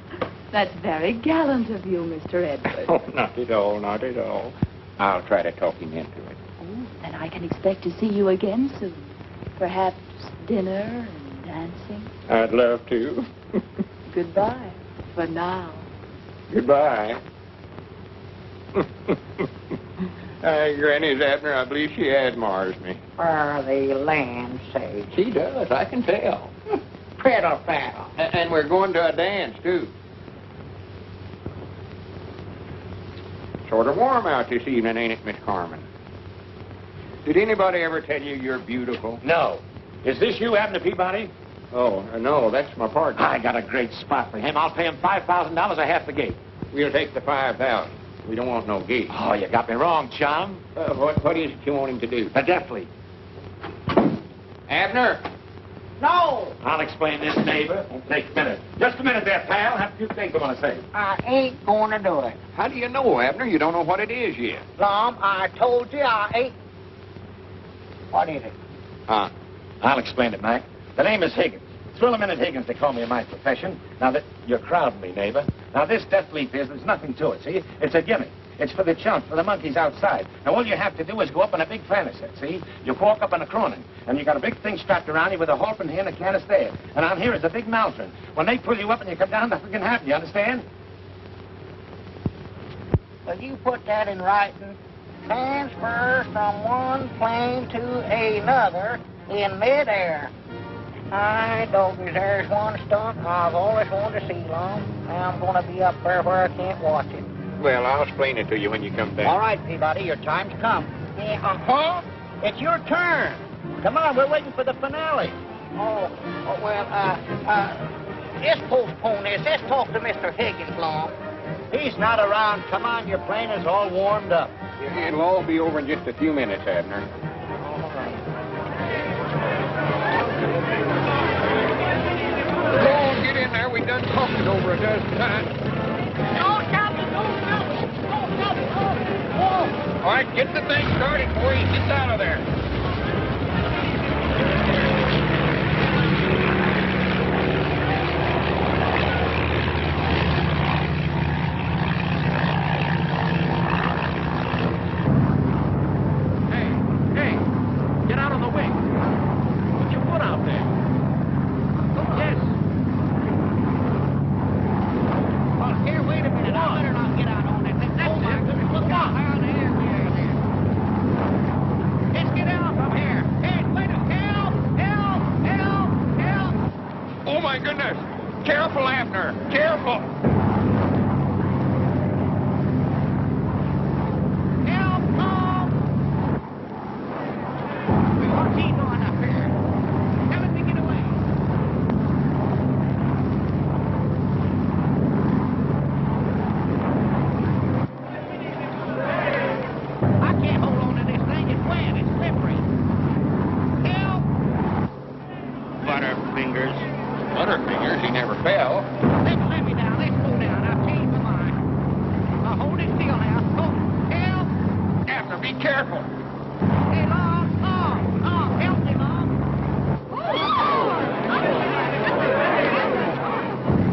[SPEAKER 2] that's very gallant of you, Mr. Edwards.
[SPEAKER 5] Oh, not at all, not at all. I'll try to talk him into it.
[SPEAKER 2] Oh, then I can expect to see you again soon. Perhaps dinner and dancing.
[SPEAKER 5] I'd love to.
[SPEAKER 2] Goodbye for now.
[SPEAKER 5] Goodbye. Granny's Abner, I believe she admires me.
[SPEAKER 6] For the land's sake.
[SPEAKER 5] She does, I can tell.
[SPEAKER 6] Prattle, prattle.
[SPEAKER 5] And we're going to a dance, too. Sort of warm out this evening, ain't it, Miss Carmen? Did anybody ever tell you you're beautiful?
[SPEAKER 15] No. Is this you, Abner Peabody?
[SPEAKER 5] Oh, no, that's my partner.
[SPEAKER 15] I got a great spot for him. I'll pay him $5,000 a half the gate.
[SPEAKER 5] We'll take the 5,000. We don't want no gate.
[SPEAKER 15] Oh, you got me wrong, chum.
[SPEAKER 5] What is it you want him to do?
[SPEAKER 15] The death leap.
[SPEAKER 5] Abner!
[SPEAKER 6] No!
[SPEAKER 15] I'll explain this, neighbor. Won't take a minute. Just a minute there, pal. Have a few things I want to say.
[SPEAKER 6] I ain't gonna do it.
[SPEAKER 5] How do you know, Abner? You don't know what it is yet.
[SPEAKER 6] Lum, I told you I ain't... What is it?
[SPEAKER 15] I'll explain it, Mac. The name is Higgins. Thrill-a-minute Higgins, they call me in my profession. Now, you're crowding me, neighbor. Now, this death leap there's nothing to it, see? It's a gimmick. It's for the chumps, for the monkeys outside. Now, all you have to do is go up in a big fanny set, see? You walk up in a cronin, and you got a big thing strapped around you with a halfing here and a canister there. And on here is a big mountain. When they pull you up and you come down, nothing can happen, you understand?
[SPEAKER 6] Will you put that in writing? Transfer from one plane to another in midair. Hi, doggies, there's one stunt I've always wanted to see, Lum. Now I'm going to be up there where I can't watch it.
[SPEAKER 5] Well, I'll explain it to you when you come back.
[SPEAKER 6] All right, Peabody, your time's come. Yeah, uh-huh. It's your turn. Come on, we're waiting for the finale. Let's postpone this. Let's talk to Mr. Higgins, Lum. He's not around. Come on, your plane is all warmed up.
[SPEAKER 5] It'll all be over in just a few minutes, Abner.
[SPEAKER 6] All right.
[SPEAKER 5] Go on, get in there. We done talked it over a dozen times.
[SPEAKER 6] Don't stop it. Don't stop it. Don't stop it. Oh.
[SPEAKER 5] All right, get the thing started before he gets out of there. Careful, Abner. Careful.
[SPEAKER 6] Help, Tom. What's he doing up here? Tell him to get away. I can't hold on to this thing. It's wet. It's slippery. Help.
[SPEAKER 5] Butterfingers. Butterfingers? He never fell.
[SPEAKER 6] Let me down. Let's go down. I've changed my mind. Now hold it still now. Oh, help.
[SPEAKER 5] Abner, be careful.
[SPEAKER 6] Hey, Long. Help me, Long.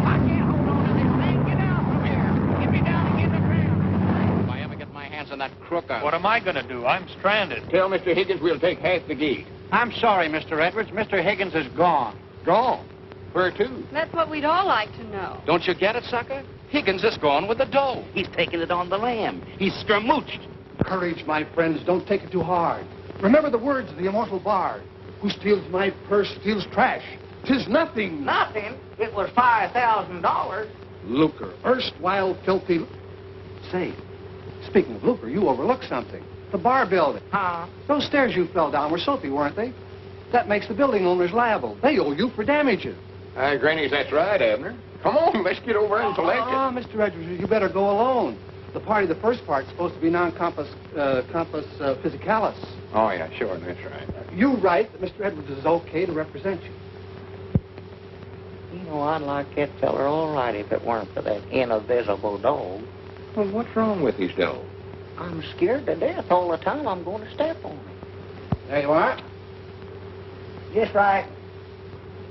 [SPEAKER 6] I can't hold on to this thing. Get down from here. Get me down and get the ground.
[SPEAKER 11] If I ever get my hands on that crook,
[SPEAKER 9] What am I going to do? I'm stranded.
[SPEAKER 5] Tell Mr. Higgins we'll take half the gate.
[SPEAKER 3] I'm sorry, Mr. Edwards. Mr. Higgins is gone.
[SPEAKER 5] Gone? Where to?
[SPEAKER 10] That's what we'd all like to know.
[SPEAKER 15] Don't you get it, sucker? Higgins is gone with the dough. He's taking it on the lam. He's scamooched.
[SPEAKER 3] Courage, my friends. Don't take it too hard. Remember the words of the immortal bard. Who steals my purse steals trash. 'Tis nothing.
[SPEAKER 6] Nothing. It was $5,000.
[SPEAKER 3] Lucre. Erstwhile filthy... Say, speaking of lucre, you overlooked something. The bar building.
[SPEAKER 6] Huh?
[SPEAKER 3] Those stairs you fell down were soapy, weren't they? That makes the building owners liable. They owe you for damages.
[SPEAKER 5] Granny, that's right, Abner. Come on, let's get over and collect it.
[SPEAKER 3] Mr. Edwards, you better go alone. The party, the first part's supposed to be non-compos physicalis.
[SPEAKER 5] Oh, yeah, sure, that's right.
[SPEAKER 3] You write that Mr. Edwards is okay to represent you.
[SPEAKER 6] You know, I'd like that feller all right if it weren't for that invisible dog.
[SPEAKER 5] Well, what's wrong with his dog?
[SPEAKER 6] I'm scared to death all the time I'm going to step on him.
[SPEAKER 3] There you are.
[SPEAKER 6] Just right.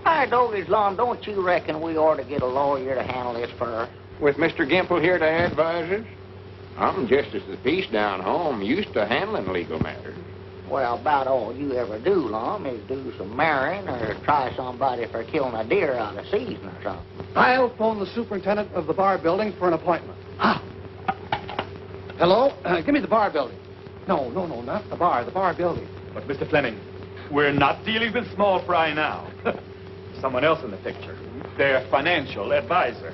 [SPEAKER 6] Hi, Doggy's Lawn, don't you reckon we ought to get a lawyer to handle this for us?
[SPEAKER 5] With Mr. Gimple here to advise us? I'm just as the piece down home, used to handling legal matters.
[SPEAKER 6] Well, about all you ever do, Lum, is do some marrying or try somebody for killing a deer out of season or something.
[SPEAKER 3] I'll phone the superintendent of the bar building for an appointment. Hello? Give me the bar building. No, not the bar building.
[SPEAKER 9] But, Mr. Fleming, we're not dealing with small fry now. Someone else in the picture. Their financial advisor.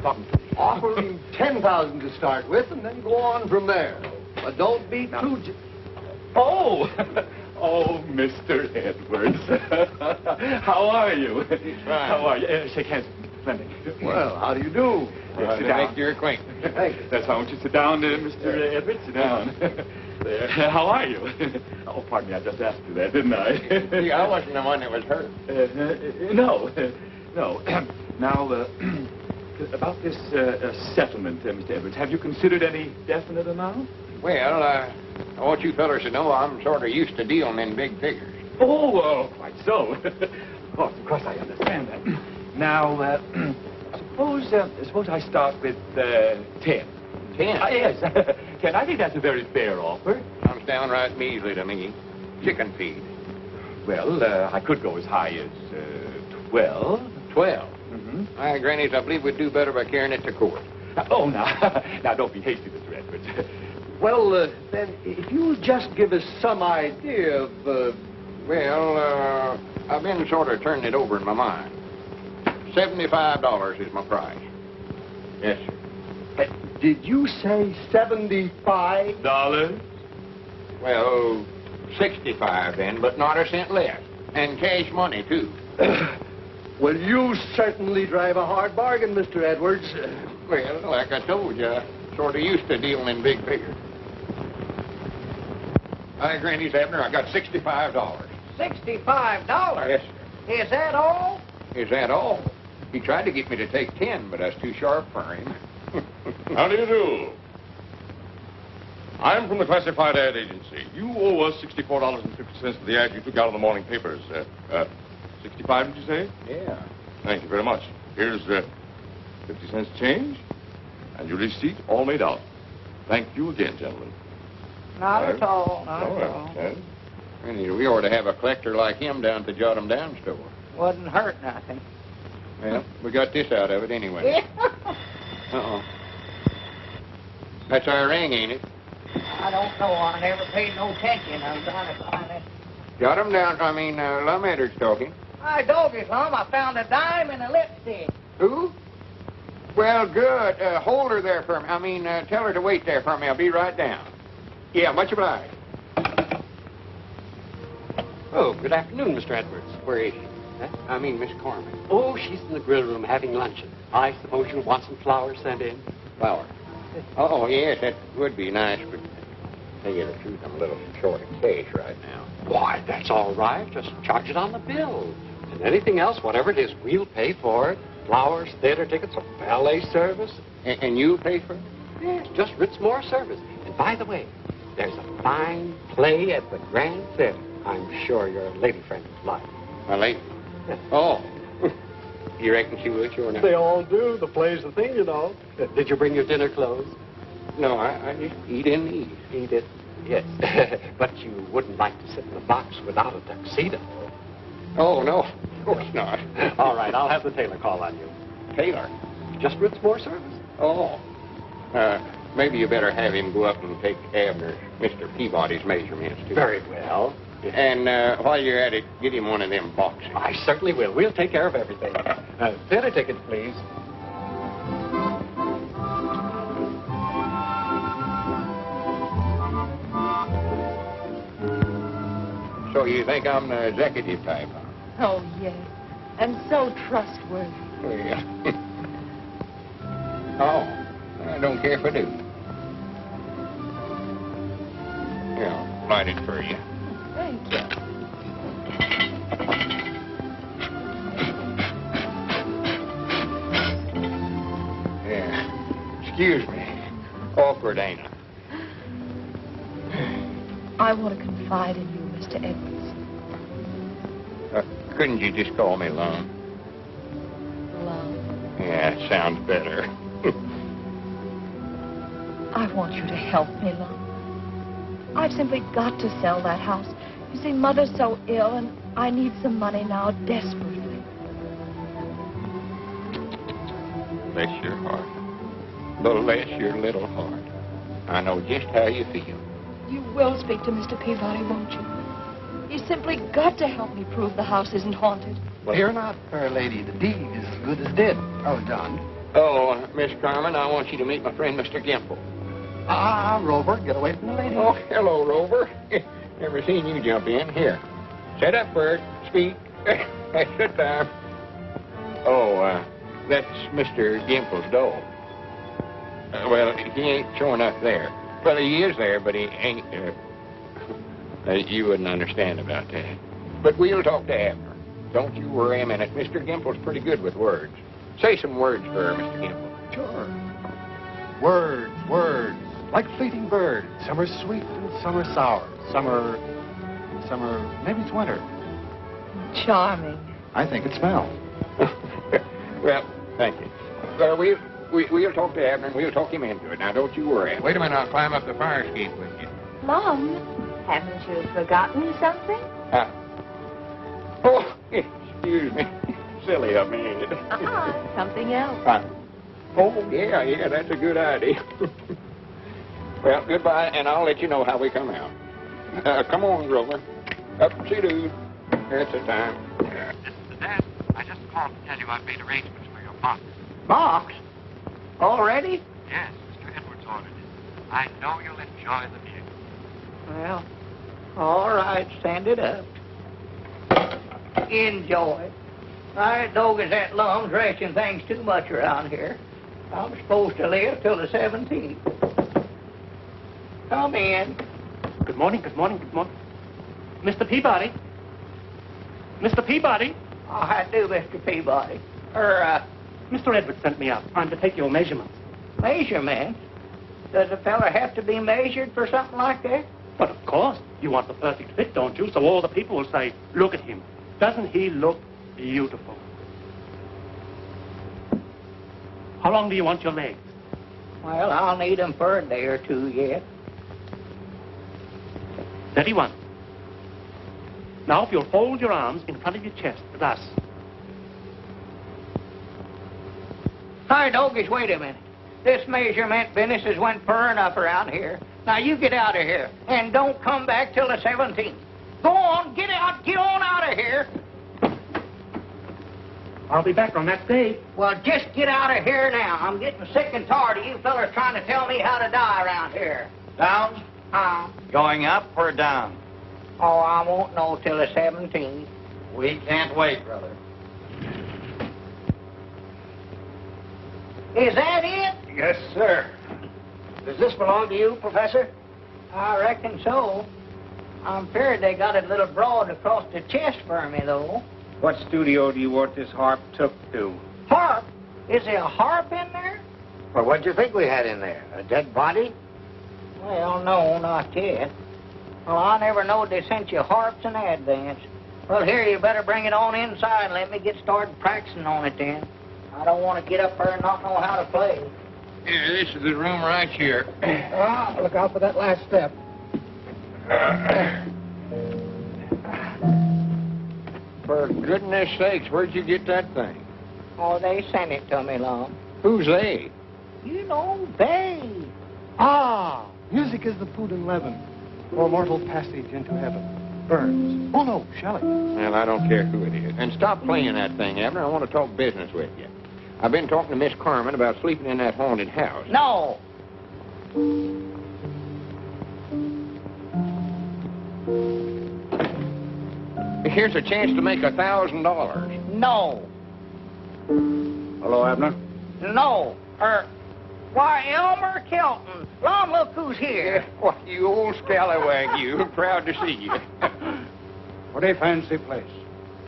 [SPEAKER 9] Talking to me.
[SPEAKER 3] Offer him $10,000 to start with, and then go on from there. But don't be too...
[SPEAKER 9] Oh, Mr. Edwards. How are you?
[SPEAKER 5] Fine.
[SPEAKER 9] How are you? Shake hands, Fleming.
[SPEAKER 3] Well, how do you do?
[SPEAKER 9] Sit down.
[SPEAKER 5] Make your acquaintance.
[SPEAKER 3] Thank you.
[SPEAKER 9] That's how I want you to sit down, Mr. Edwards. Sit down. There. How are you? Oh, pardon me, I just asked you that, didn't I?
[SPEAKER 5] See, I wasn't the one that was hurt.
[SPEAKER 9] No. Now, about this settlement, Mr. Edwards, have you considered any definite amount?
[SPEAKER 5] Well, I want you fellers to know I'm sort of used to dealing in big figures.
[SPEAKER 9] Oh, quite so. Of course, I understand that. Now, suppose I start with 10.
[SPEAKER 5] 10?
[SPEAKER 9] Yes, 10. I think that's a very fair offer.
[SPEAKER 5] Sounds downright measly to me. Chicken feed.
[SPEAKER 9] Well, I could go as high as 12.
[SPEAKER 5] 12?
[SPEAKER 9] Mm-hmm.
[SPEAKER 5] Grannies, I believe we'd do better by carrying it to court.
[SPEAKER 9] Oh, now, don't be hasty, Mr. Edwards.
[SPEAKER 3] Well, then, if you'll just give us some idea of...
[SPEAKER 5] Well, I've been sort of turning it over in my mind. $75 is my price. Yes, sir.
[SPEAKER 3] Did you say $75?
[SPEAKER 5] Well, 65 then, but not a cent less. And cash money, too.
[SPEAKER 3] Well, you certainly drive a hard bargain, Mr. Edwards.
[SPEAKER 5] Well, like I told you, I sort of used to dealing in big figures. Hi, Granny's Abner, I got $65.
[SPEAKER 6] $65?
[SPEAKER 5] Yes, sir.
[SPEAKER 6] Is that all?
[SPEAKER 5] Is that all? He tried to get me to take 10, but I was too sharp for him.
[SPEAKER 14] How do you do? I'm from the Classified Ad Agency. You owe us $64.50 for the ad you took out of the morning papers. 65, did you say?
[SPEAKER 5] Yeah.
[SPEAKER 14] Thank you very much. Here's 50 cents change and your receipt all made out. Thank you again, gentlemen.
[SPEAKER 6] Not at all, not
[SPEAKER 14] All
[SPEAKER 6] at
[SPEAKER 14] right.
[SPEAKER 6] all.
[SPEAKER 14] Ted.
[SPEAKER 5] We ought to have a collector like him down at the Jot 'em Down store.
[SPEAKER 6] Wouldn't hurt nothing.
[SPEAKER 5] Well, we got this out of it anyway.
[SPEAKER 6] Yeah.
[SPEAKER 5] Uh-oh. That's our ring, ain't it?
[SPEAKER 6] I don't know. I never paid no attention. I'm trying to find it.
[SPEAKER 5] Jot 'em Down, Lum Edwards talking.
[SPEAKER 6] Hi, Doggy's Lum. I found a dime and a lipstick.
[SPEAKER 5] Who? Well, good. Hold her there for me. Tell her to wait there for me. I'll be right down. Yeah, much obliged.
[SPEAKER 16] Oh, good afternoon, Mr. Edwards. Where is she?
[SPEAKER 5] Huh? Miss Corman.
[SPEAKER 16] Oh, she's in the grill room having luncheon. I suppose you'll want some flowers sent in?
[SPEAKER 5] Flower. Oh, yes, that would be nice, but to tell you the truth, I'm a little short of cash right now.
[SPEAKER 16] Why, that's all right. Just charge it on the bill. And anything else, whatever it is, we'll pay for it. Flowers, theater tickets, a ballet service.
[SPEAKER 5] And you pay for it?
[SPEAKER 16] Yes, just Ritzmore service. And by the way, there's a fine play at the Grand Theater. I'm sure your lady friend would like.
[SPEAKER 5] My lady? Oh. You reckon she would, sure enough?
[SPEAKER 16] They all do. The play's the thing, you know. Did you bring your dinner clothes?
[SPEAKER 5] No, I just eat in these.
[SPEAKER 16] Eat it? Yes. But you wouldn't like to sit in the box without a tuxedo.
[SPEAKER 5] Oh, no. Of course not.
[SPEAKER 16] All right, I'll have the tailor call on you.
[SPEAKER 5] Tailor?
[SPEAKER 16] Just Ritzmore service.
[SPEAKER 5] Oh. Maybe you better have him go up and take Abner, Mr. Peabody's measurements, too.
[SPEAKER 16] Very well.
[SPEAKER 5] And while you're at it, get him one of them boxes.
[SPEAKER 16] I certainly will. We'll take care of everything. Theater tickets, please.
[SPEAKER 5] So you you think I'm the executive type, huh?
[SPEAKER 2] Oh, yes. And so trustworthy.
[SPEAKER 5] Well, oh, I don't care if I do. Yeah, light it for you.
[SPEAKER 2] Thank you.
[SPEAKER 5] Yeah. Excuse me. Awkward, ain't it?
[SPEAKER 2] I want to confide in you, Mr. Edwards.
[SPEAKER 5] Couldn't you just call me Lum?
[SPEAKER 2] Love.
[SPEAKER 5] Yeah, it sounds better.
[SPEAKER 2] I want you to help me, Lum. I've simply got to sell that house. You see, Mother's so ill, and I need some money now desperately.
[SPEAKER 5] Bless your heart. Bless your little heart. I know just how you feel.
[SPEAKER 2] You will speak to Mr. Peabody, won't you? You simply got to help me prove the house isn't haunted.
[SPEAKER 3] Well, fear not, fair lady. The deed is as good as dead. Oh, done.
[SPEAKER 5] Oh, Miss Carmen, I want you to meet my friend, Mr. Gimple.
[SPEAKER 3] Rover, get away from the lady.
[SPEAKER 5] Oh, hello, Rover. Never seen you jump in. Here. Set up, Bert. Speak. That's good time. Oh, that's Mr. Gimple's dog. Well, he ain't showing up there. Well, he is there, but he ain't... you wouldn't understand about that. But we'll talk to Abner. Don't you worry a minute. Mr. Gimple's pretty good with words. Say some words for her, Mr. Gimple.
[SPEAKER 3] Sure. Words. Like fleeting birds. Some are sweet and some are sour. Some are... Maybe it's winter.
[SPEAKER 2] Charming.
[SPEAKER 3] I think it smells.
[SPEAKER 5] Well, thank you. We'll talk to Abner and we'll talk him into it. Now, don't you worry. Wait a minute, I'll climb up the fire escape with you.
[SPEAKER 2] Mom, haven't you forgotten something?
[SPEAKER 5] Oh, excuse me. Silly of me, ain't it?
[SPEAKER 2] Something else.
[SPEAKER 5] Oh, yeah, that's a good idea. Well, goodbye, and I'll let you know how we come out. Come on, Grover. Up-see-doo. That's the time.
[SPEAKER 16] Dad, I just called to tell you I've made arrangements for your box.
[SPEAKER 6] Box? Already?
[SPEAKER 16] Yes, Mr. Edwards ordered it. I know you'll enjoy the view.
[SPEAKER 6] Well, all right, send it up. Enjoy. I dog is that Lum's dressing things too much around here. I'm supposed to live till the 17th. Come in.
[SPEAKER 13] Good morning. Mr. Peabody? Mr. Peabody?
[SPEAKER 6] I do, Mr. Peabody.
[SPEAKER 13] Mr. Edwards sent me up. I'm to take your measurements.
[SPEAKER 6] Measurements? Does a fella have to be measured for something like that?
[SPEAKER 13] But of course, you want the perfect fit, don't you? So all the people will say, look at him. Doesn't he look beautiful? How long do you want your legs?
[SPEAKER 6] Well, I'll need them for a day or two yet.
[SPEAKER 13] 31. Now, if you'll fold your arms in front of your chest, thus.
[SPEAKER 6] Hi, doggies, wait a minute. This measurement business has went far enough around here. Now, you get out of here, and don't come back till the 17th. Go on, get out, get on out of here.
[SPEAKER 13] I'll be back on that day.
[SPEAKER 6] Well, just get out of here now. I'm getting sick and tired of you fellas trying to tell me how to die around here.
[SPEAKER 17] Down? Going up or down?
[SPEAKER 6] Oh, I won't know till the 17th.
[SPEAKER 17] We can't wait, brother.
[SPEAKER 6] Is that it?
[SPEAKER 3] Yes, sir. Does this belong to you, Professor?
[SPEAKER 6] I reckon so. I'm feared they got it a little broad across the chest for me, though.
[SPEAKER 17] What studio do you want this harp took to?
[SPEAKER 6] Harp? Is there a harp in there?
[SPEAKER 3] Well, what'd you think we had in there? A dead body?
[SPEAKER 6] Well, no, not yet. Well, I never knowed they sent you harps in advance. Well, here, you better bring it on inside and let me get started practicing on it then. I don't want to get up there and not know how to play.
[SPEAKER 5] Yeah, this is the room right here.
[SPEAKER 3] Look out for that last step.
[SPEAKER 5] For goodness sakes, where'd you get that thing?
[SPEAKER 6] Oh, they sent it to me, Lum.
[SPEAKER 5] Who's they?
[SPEAKER 6] You know, they.
[SPEAKER 3] Music is the food and leaven for mortal passage into heaven. Burns. Oh, no, Shelley.
[SPEAKER 5] Well, I don't care who it is. And stop playing that thing, Abner. I want to talk business with you. I've been talking to Miss Carmen about sleeping in that haunted house.
[SPEAKER 6] No.
[SPEAKER 5] Here's a chance to make $1,000.
[SPEAKER 6] No.
[SPEAKER 3] Hello, Abner.
[SPEAKER 6] No. Why, Elmer Kelton. Lord, look who's here.
[SPEAKER 5] Why, you old scallywag, you. Proud to see you.
[SPEAKER 3] Pretty fancy place.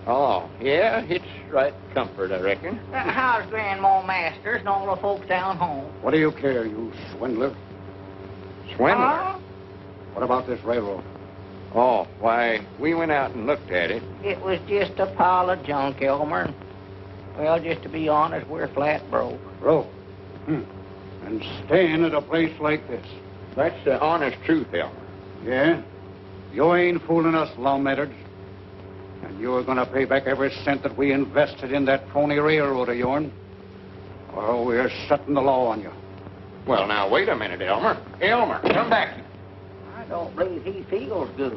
[SPEAKER 5] Oh, yeah? It's right comfort, I reckon.
[SPEAKER 6] How's Grandma Masters and all the folks down home?
[SPEAKER 3] What do you care, you swindler?
[SPEAKER 5] Swindler?
[SPEAKER 3] What about this railroad?
[SPEAKER 5] Oh, why, we went out and looked at it.
[SPEAKER 6] It was just a pile of junk, Elmer. Well, just to be honest, we're flat broke.
[SPEAKER 3] Broke? And staying at a place like this.
[SPEAKER 5] That's the honest truth, Elmer.
[SPEAKER 3] Yeah? You ain't fooling us, lawmakers. And you're going to pay back every cent that we invested in that phony railroad of yourn, or we're setting the law on you.
[SPEAKER 5] Well, now, wait a minute, Elmer. Elmer, come back.
[SPEAKER 6] I don't believe he feels good.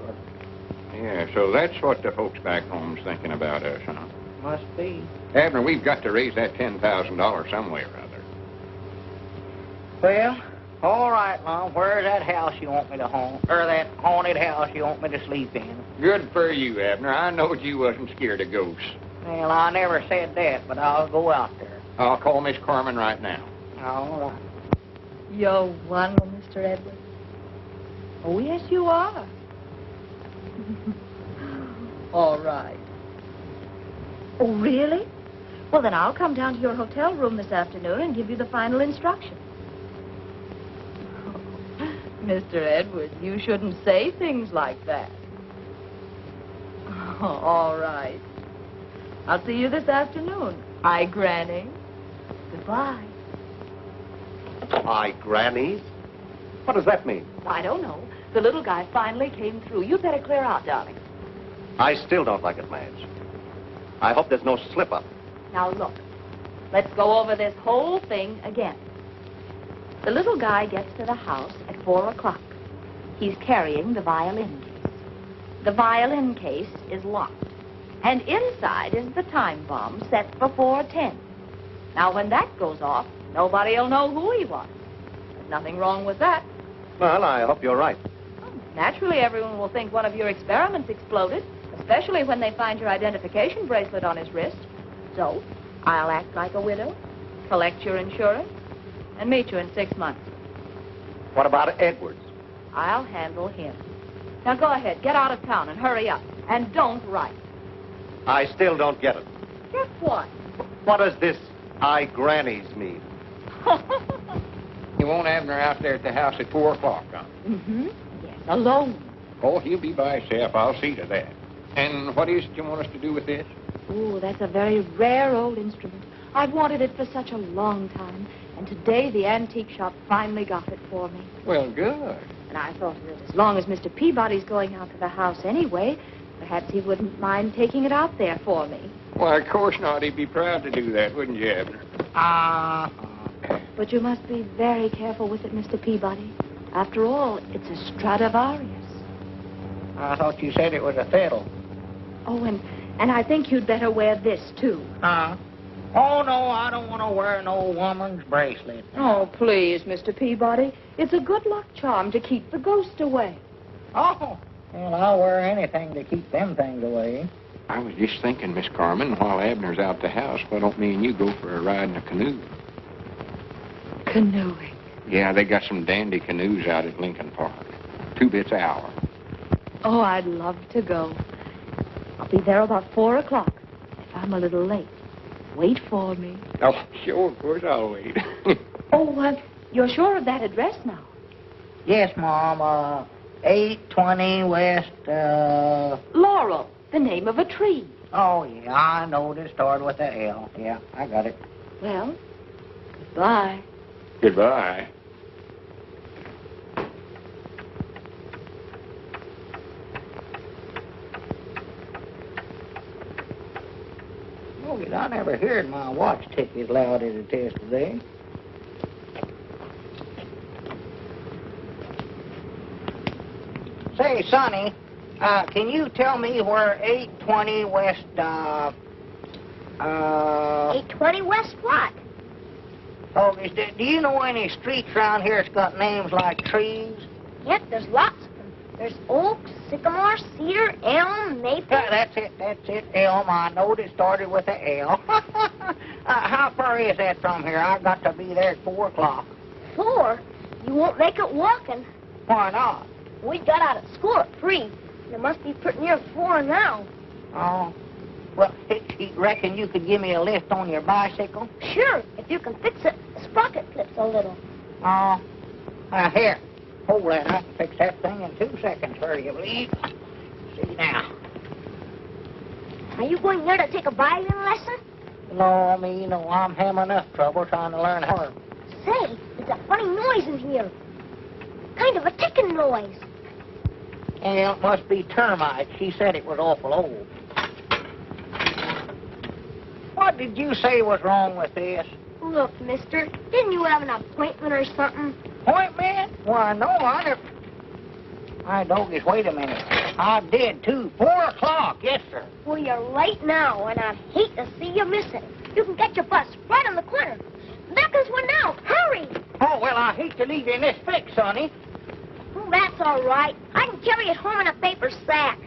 [SPEAKER 5] Yeah, so that's what the folks back home's thinking about us, huh?
[SPEAKER 6] Must be.
[SPEAKER 5] Abner, we've got to raise that $10,000 some way or other.
[SPEAKER 6] Well, all right, Mom. Where's that house you want me to haunt? Or that haunted house you want me to sleep in?
[SPEAKER 5] Good for you, Abner. I knowed you wasn't scared of ghosts.
[SPEAKER 6] Well, I never said that, but I'll go out there.
[SPEAKER 5] I'll call Miss Carmen right now.
[SPEAKER 6] All right.
[SPEAKER 2] You're wonderful, Mr. Edwards. Oh, yes, you are. All right. Oh, really? Well, then I'll come down to your hotel room this afternoon and give you the final instructions. Mr. Edwards, you shouldn't say things like that. Oh, all right. I'll see you this afternoon. Aye, Granny. Goodbye.
[SPEAKER 18] Aye, Grannies? What does that mean?
[SPEAKER 2] I don't know. The little guy finally came through. You'd better clear out, darling.
[SPEAKER 18] I still don't like it, Madge. I hope there's no slip-up.
[SPEAKER 2] Now, look. Let's go over this whole thing again. The little guy gets to the house at 4 o'clock. He's carrying the violin case. The violin case is locked. And inside is the time bomb set for 4:10. Now, when that goes off, nobody'll know who he was. There's nothing wrong with that.
[SPEAKER 18] Well, I hope you're right.
[SPEAKER 2] Naturally, everyone will think one of your experiments exploded, especially when they find your identification bracelet on his wrist. So, I'll act like a widow, collect your insurance, and meet you in 6 months.
[SPEAKER 18] What about Edwards?
[SPEAKER 2] I'll handle him. Now, go ahead. Get out of town and hurry up. And don't write.
[SPEAKER 18] I still don't get it.
[SPEAKER 2] Get what?
[SPEAKER 18] What does this "I Grannies" mean?
[SPEAKER 5] You want Abner out there at the house at 4 o'clock, huh?
[SPEAKER 2] Mm-hmm. Yes, alone.
[SPEAKER 5] Oh, he'll be by himself. I'll see to that. And what is it you want us to do with this?
[SPEAKER 2] Oh, that's a very rare old instrument. I've wanted it for such a long time. And today the antique shop finally got it for me.
[SPEAKER 5] Well, good.
[SPEAKER 2] And I thought that as long as Mr. Peabody's going out to the house anyway, perhaps he wouldn't mind taking it out there for me.
[SPEAKER 5] Why, of course not. He'd be proud to do that, wouldn't you, Abner?
[SPEAKER 2] But you must be very careful with it, Mr. Peabody. After all, it's a Stradivarius.
[SPEAKER 6] I thought you said it was a fiddle.
[SPEAKER 2] Oh, and I think you'd better wear this, too.
[SPEAKER 6] Oh, no, I don't want to wear no woman's bracelet.
[SPEAKER 2] Oh, please, Mr. Peabody. It's a good luck charm to keep the ghost away.
[SPEAKER 6] Oh, well, I'll wear anything to keep them things away.
[SPEAKER 5] I was just thinking, Miss Carmen, while Abner's out the house, why don't me and you go for a ride in a canoe?
[SPEAKER 2] Canoeing?
[SPEAKER 5] Yeah, they got some dandy canoes out at Lincoln Park. 2 bits an hour.
[SPEAKER 2] Oh, I'd love to go. I'll be there about 4 o'clock. If I'm a little late, wait for me.
[SPEAKER 5] Oh, sure, of course I'll wait.
[SPEAKER 2] You're sure of that address now?
[SPEAKER 6] Yes, Mom. 820 West,
[SPEAKER 2] Laurel, the name of a tree.
[SPEAKER 6] Oh, yeah, I know this started with a L. Yeah, I got it.
[SPEAKER 2] Well, goodbye.
[SPEAKER 5] Goodbye.
[SPEAKER 6] Oh, I never heard my watch tick as loud as it is today. Say, Sonny, can you tell me where 820 West,
[SPEAKER 8] 820 West what?
[SPEAKER 6] Oh, do you know any streets around here that's got names like trees?
[SPEAKER 8] Yep, there's lots of them.
[SPEAKER 19] There's oak, sycamore, cedar, elm, maple.
[SPEAKER 6] That's it, elm. I knowed it started with a L. How far is that from here? I've got to be there at 4 o'clock.
[SPEAKER 19] 4? You won't make it walking.
[SPEAKER 6] Why not?
[SPEAKER 19] We got out of school at 3. It must be pretty near 4 now.
[SPEAKER 6] Oh. Well, you reckon you could give me a lift on your bicycle?
[SPEAKER 19] Sure, if you can fix it. The sprocket clips a little.
[SPEAKER 6] Oh. Here. Hold that. I can fix that thing in 2 seconds, hurry, you believe. See now.
[SPEAKER 19] Are you going there to take a violin lesson?
[SPEAKER 6] No, me, no. I'm having enough trouble trying to learn her.
[SPEAKER 19] Say, it's a funny noise in here. Kind of a ticking noise.
[SPEAKER 6] Yeah, it must be termites. She said it was awful old. What did you say was wrong with this?
[SPEAKER 19] Look, mister, didn't you have an appointment or something?
[SPEAKER 6] Appointment? Why, no, I never... My doggies, wait a minute. I did, too. 4 o'clock, yes, sir.
[SPEAKER 19] Well, you're late now, and I'd hate to see you miss it. You can get your bus right on the corner. There comes one now. Hurry!
[SPEAKER 6] Oh, well, I hate to leave you in this fix, sonny.
[SPEAKER 19] Oh, that's all right. I can carry it home in a paper sack.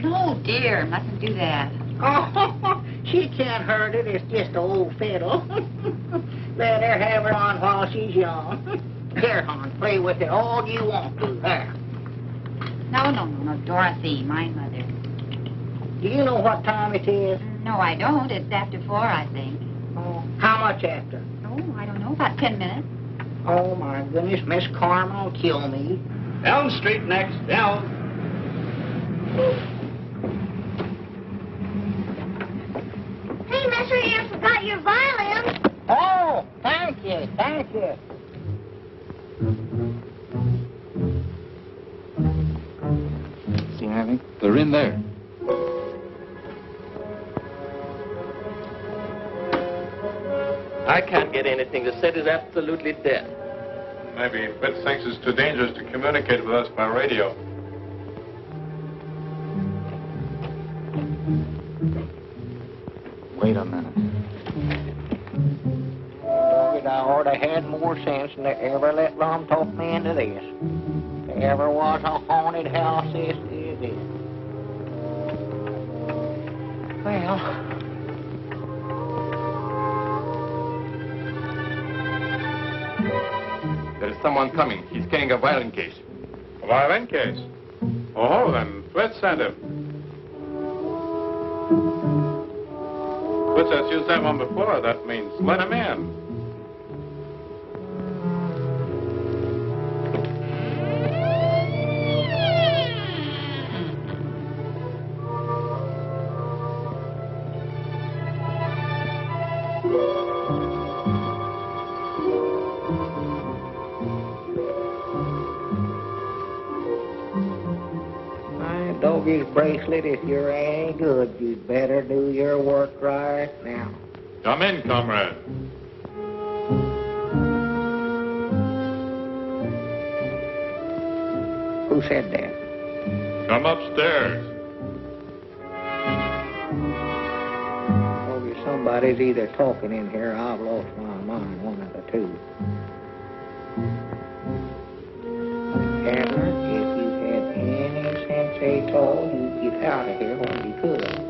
[SPEAKER 2] Oh, dear, mustn't do that.
[SPEAKER 6] Oh, she can't hurt it. It's just an old fiddle. Let her have her on while she's young. Here, hon, play with it all you want to. There.
[SPEAKER 2] No, Dorothy, my mother.
[SPEAKER 6] Do you know what time it is?
[SPEAKER 2] No, I don't. It's after 4, I think.
[SPEAKER 6] Oh, how much after?
[SPEAKER 2] Oh, I don't know, about 10 minutes.
[SPEAKER 6] Oh, my goodness, Miss Carmel will kill me.
[SPEAKER 12] Elm Street next, Elm.
[SPEAKER 19] Hey, mister, you forgot your violin.
[SPEAKER 6] Oh, thank you, thank you.
[SPEAKER 1] See anything?
[SPEAKER 12] They're in there.
[SPEAKER 18] I can't get anything. The set is absolutely dead.
[SPEAKER 5] Maybe Fitz thinks it's too dangerous to communicate with us by radio.
[SPEAKER 1] Wait a minute.
[SPEAKER 6] I ought to had more sense than to ever let Ron talk me into this. If there ever was a haunted house, this is it. Well...
[SPEAKER 5] There's someone coming. He's carrying a violin case. A violin case? Oh, then Fitz sent him. Fitz has used that one before. That means let him in.
[SPEAKER 6] Doggy's bracelet, if you're any good, you'd better do your work right now.
[SPEAKER 5] Come in, comrade.
[SPEAKER 6] Who said that?
[SPEAKER 5] Come upstairs.
[SPEAKER 6] Doggy, somebody's either talking in here or I've lost my mind, one of the two. Abner, if you had any sense at all, you'd get out of here when you could.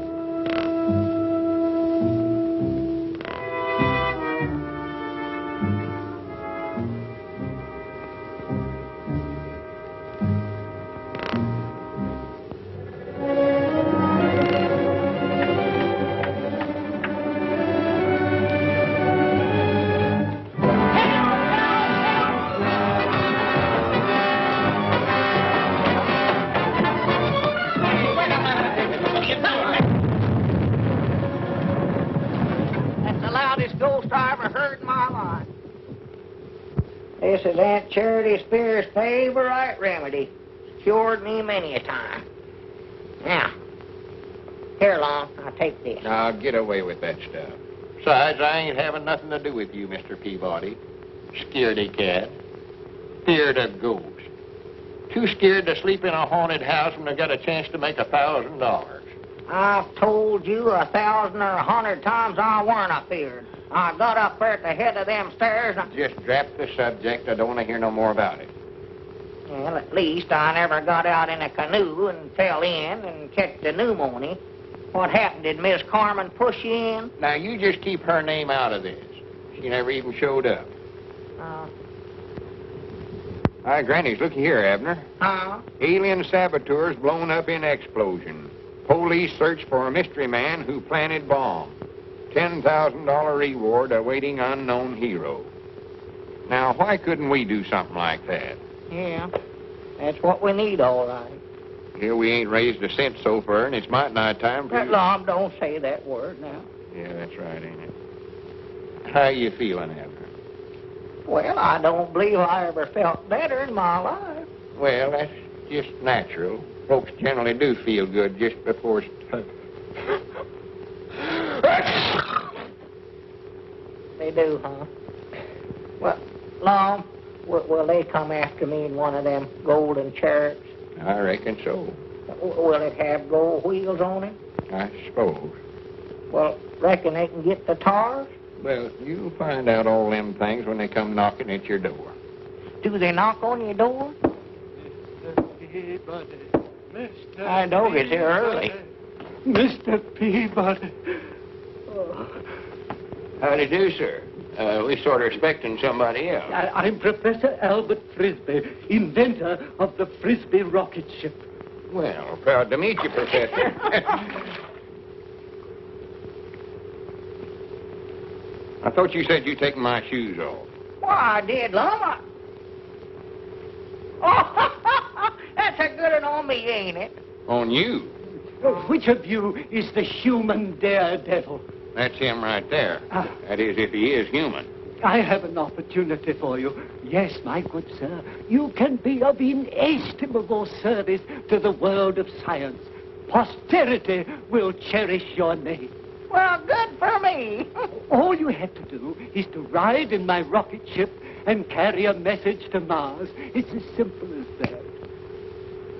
[SPEAKER 6] This is Aunt Charity Spears' favorite remedy. Cured me many a time. Now, here, Lon, I'll take this.
[SPEAKER 5] Now, get away with that stuff. Besides, I ain't having nothing to do with you, Mr. Peabody. Scaredy cat. Feared of ghosts. Too scared to sleep in a haunted house when I got a chance to make $1,000.
[SPEAKER 6] I've told you 1,000 or 100 times I weren't afeard. I got up there at the head of them stairs and...
[SPEAKER 5] Just drop the subject. I don't want to hear no more about it.
[SPEAKER 6] Well, at least I never got out in a canoe and fell in and catch the pneumonia. What happened? Did Miss Carmen push you in?
[SPEAKER 5] Now, you just keep her name out of this. She never even showed up. Hi, Granny's. Looky here, Abner.
[SPEAKER 6] Huh?
[SPEAKER 5] Alien saboteurs blown up in explosion. Police search for a mystery man who planted bomb. $10,000 reward awaiting unknown hero. Now, why couldn't we do something like that?
[SPEAKER 6] Yeah, that's what we need, all right.
[SPEAKER 5] Here we ain't raised a cent so far, and it's might nigh time for you.
[SPEAKER 6] Lom, don't say that word now.
[SPEAKER 5] Yeah, that's right, ain't it? How you feeling, Abner?
[SPEAKER 6] Well, I don't believe I ever felt better in my life.
[SPEAKER 5] Well, that's just natural. Folks generally do feel good just before...
[SPEAKER 6] They do, huh? Well, Lom, will they come after me in one of them golden chariots?
[SPEAKER 5] I reckon so.
[SPEAKER 6] Will it have gold wheels on it?
[SPEAKER 5] I suppose.
[SPEAKER 6] Well, reckon they can get the tars?
[SPEAKER 5] Well, you'll find out all them things when they come knocking at your door.
[SPEAKER 6] Do they knock on your door?
[SPEAKER 13] Mr. Peabody. Mr.
[SPEAKER 6] I know it's here early.
[SPEAKER 13] Mr. Peabody. Oh.
[SPEAKER 5] How do you do, sir? We sort of expecting somebody else.
[SPEAKER 13] I'm Professor Albert Frisbee, inventor of the Frisbee rocket ship.
[SPEAKER 5] Well, proud to meet you, Professor. I thought you said you'd taken my shoes off.
[SPEAKER 6] Why, I did, Lom. Oh, that's a good one on me, ain't it?
[SPEAKER 5] On you?
[SPEAKER 13] Which of you is the human daredevil?
[SPEAKER 5] That's him right there. That is, if he is human.
[SPEAKER 13] I have an opportunity for you. Yes, my good sir. You can be of inestimable service to the world of science. Posterity will cherish your name.
[SPEAKER 6] Well, good for me.
[SPEAKER 13] All you have to do is to ride in my rocket ship and carry a message to Mars. It's as simple as that.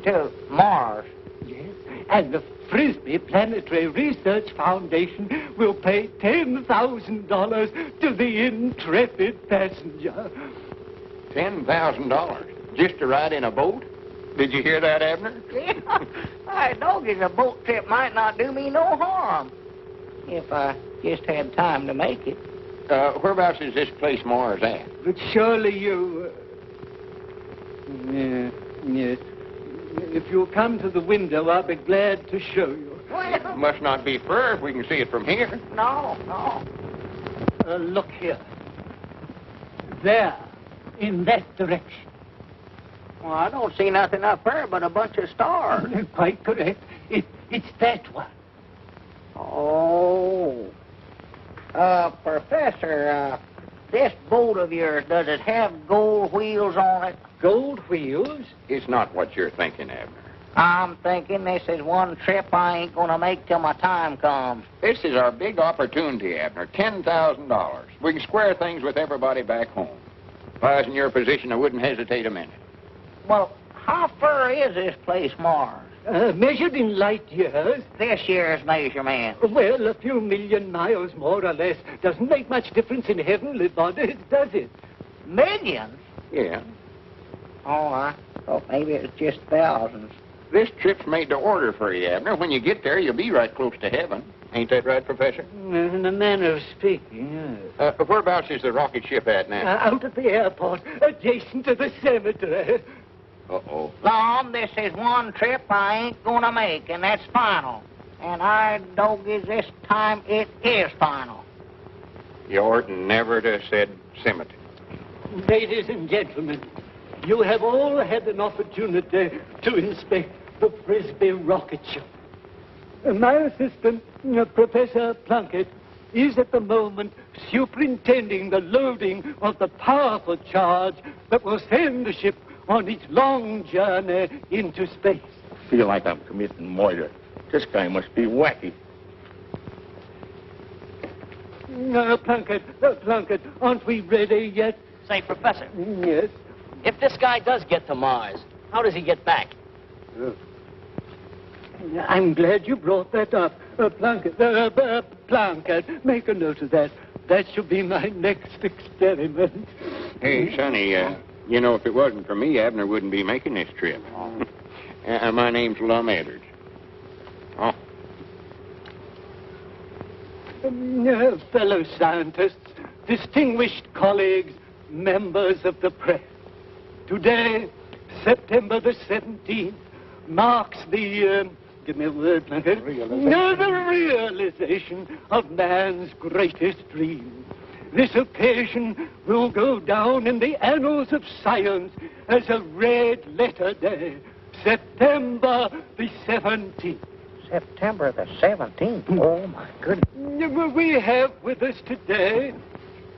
[SPEAKER 6] To Mars?
[SPEAKER 13] Yes, and the Frisbee Planetary Research Foundation will pay $10,000 to the intrepid passenger.
[SPEAKER 5] $10,000? Just to ride in a boat? Did you hear that, Abner?
[SPEAKER 6] Yeah, I know a boat trip might not do me no harm. If I just had time to make it.
[SPEAKER 5] Whereabouts is this place Mars at?
[SPEAKER 13] But surely you... Yes. If you'll come to the window, I'll be glad to show you.
[SPEAKER 6] Well...
[SPEAKER 5] Must not be far if we can see it from here.
[SPEAKER 6] No.
[SPEAKER 13] Look here. There, in that direction.
[SPEAKER 6] Well, I don't see nothing up there but a bunch of stars.
[SPEAKER 13] Quite correct. It's that one.
[SPEAKER 6] Oh. Professor, this boat of yours, does it have gold wheels on it?
[SPEAKER 13] Gold wheels?
[SPEAKER 5] It's not what you're thinking, Abner.
[SPEAKER 6] I'm thinking this is one trip I ain't gonna make till my time comes.
[SPEAKER 5] This is our big opportunity, Abner. $10,000. We can square things with everybody back home. If I was in your position, I wouldn't hesitate a minute.
[SPEAKER 6] Well, how far is this place, Mars?
[SPEAKER 13] Measured in light years.
[SPEAKER 6] This year's measurement.
[SPEAKER 13] Well, a few million miles, more or less. Doesn't make much difference in heavenly bodies, does it?
[SPEAKER 6] Millions?
[SPEAKER 5] Yeah.
[SPEAKER 6] Oh, I thought maybe it was just thousands.
[SPEAKER 5] This trip's made to order for you, Abner. When you get there, you'll be right close to heaven. Ain't that right, Professor?
[SPEAKER 13] In a manner of speaking, yes.
[SPEAKER 5] Whereabouts is the rocket ship at now?
[SPEAKER 13] Out at the airport, adjacent to the cemetery.
[SPEAKER 5] Uh-oh.
[SPEAKER 6] Lom, this is one trip I ain't gonna make, and that's final. And I doggies this time it is final.
[SPEAKER 5] You ought never to have said cemetery.
[SPEAKER 13] Ladies and gentlemen, you have all had an opportunity to inspect the Frisbee rocket ship. My assistant, Professor Plunkett, is at the moment superintending the loading of the powerful charge that will send the ship on its long journey into space.
[SPEAKER 15] I feel like I'm committing murder. This guy must be wacky.
[SPEAKER 13] Plunkett, aren't we ready yet?
[SPEAKER 20] Say, Professor.
[SPEAKER 13] Yes?
[SPEAKER 20] If this guy does get to Mars, how does he get back?
[SPEAKER 13] I'm glad you brought that up. Plunkett, make a note of that. That should be my next experiment.
[SPEAKER 5] Hey, Sonny, You know, if it wasn't for me, Abner wouldn't be making this trip. My name's Lauck. Oh.
[SPEAKER 13] Fellow scientists, distinguished colleagues, members of the press. Today, September the 17th, marks the, give me a word, like it. The realization of man's greatest dream. This occasion will go down in the annals of science as a red letter day, September the 17th.
[SPEAKER 6] September the 17th? Oh, my goodness.
[SPEAKER 13] We have with us today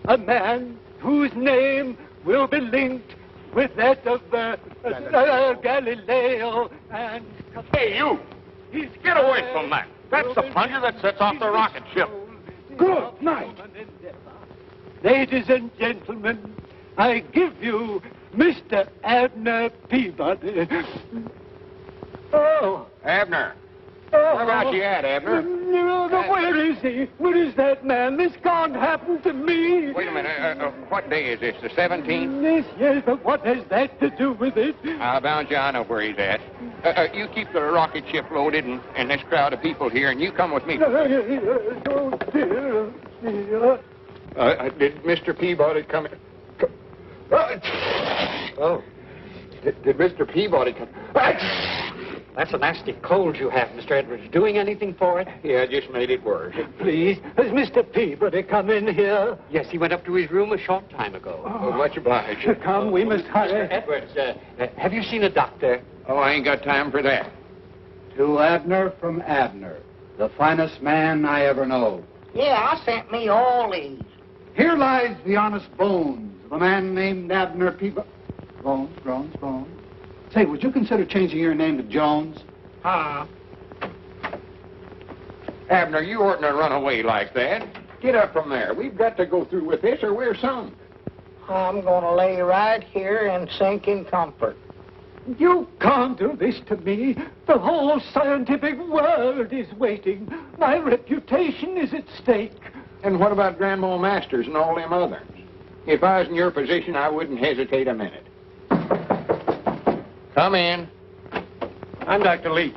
[SPEAKER 13] a man whose name will be linked with that of Galileo and...
[SPEAKER 5] Hey, you! Get away from that. That's the plunger that sets off the rocket ship.
[SPEAKER 13] Good night. Ladies and gentlemen, I give you Mr. Abner Peabody. Oh.
[SPEAKER 5] Abner. Where about you at, Abner?
[SPEAKER 13] Where is he? Where is that man? This can't happen to me.
[SPEAKER 5] Wait a minute. What day is this? The 17th?
[SPEAKER 13] Yes, but what has that to do with it?
[SPEAKER 5] I'll bound you, I know where he's at. You keep the rocket ship loaded and this crowd of people here, and you come with me.
[SPEAKER 13] Oh, dear.
[SPEAKER 5] Did Mr. Peabody come in?
[SPEAKER 16] Oh.
[SPEAKER 5] Did Mr. Peabody come?
[SPEAKER 16] That's a nasty cold you have, Mr. Edwards. Doing anything for it?
[SPEAKER 5] Yeah, just made it worse.
[SPEAKER 13] Please, has Mr. Peabody come in here?
[SPEAKER 16] Yes, he went up to his room a short time ago.
[SPEAKER 5] Oh, much obliged.
[SPEAKER 13] Come, we must hurry.
[SPEAKER 16] Mr. Edwards, have you seen a doctor?
[SPEAKER 5] Oh, I ain't got time for that.
[SPEAKER 3] To Abner from Abner, the finest man I ever know.
[SPEAKER 6] Yeah, I sent me all these.
[SPEAKER 3] Here lies the honest bones of a man named Abner Peabody. Bones. Say, would you consider changing your name to Jones?
[SPEAKER 5] Abner, you oughtn't to run away like that. Get up from there. We've got to go through with this or we're sunk.
[SPEAKER 6] I'm going to lay right here and sink in comfort.
[SPEAKER 13] You can't do this to me. The whole scientific world is waiting. My reputation is at stake.
[SPEAKER 5] And what about Grandma Masters and all them others? If I was in your position, I wouldn't hesitate a minute. Come in.
[SPEAKER 18] I'm Dr. Leach.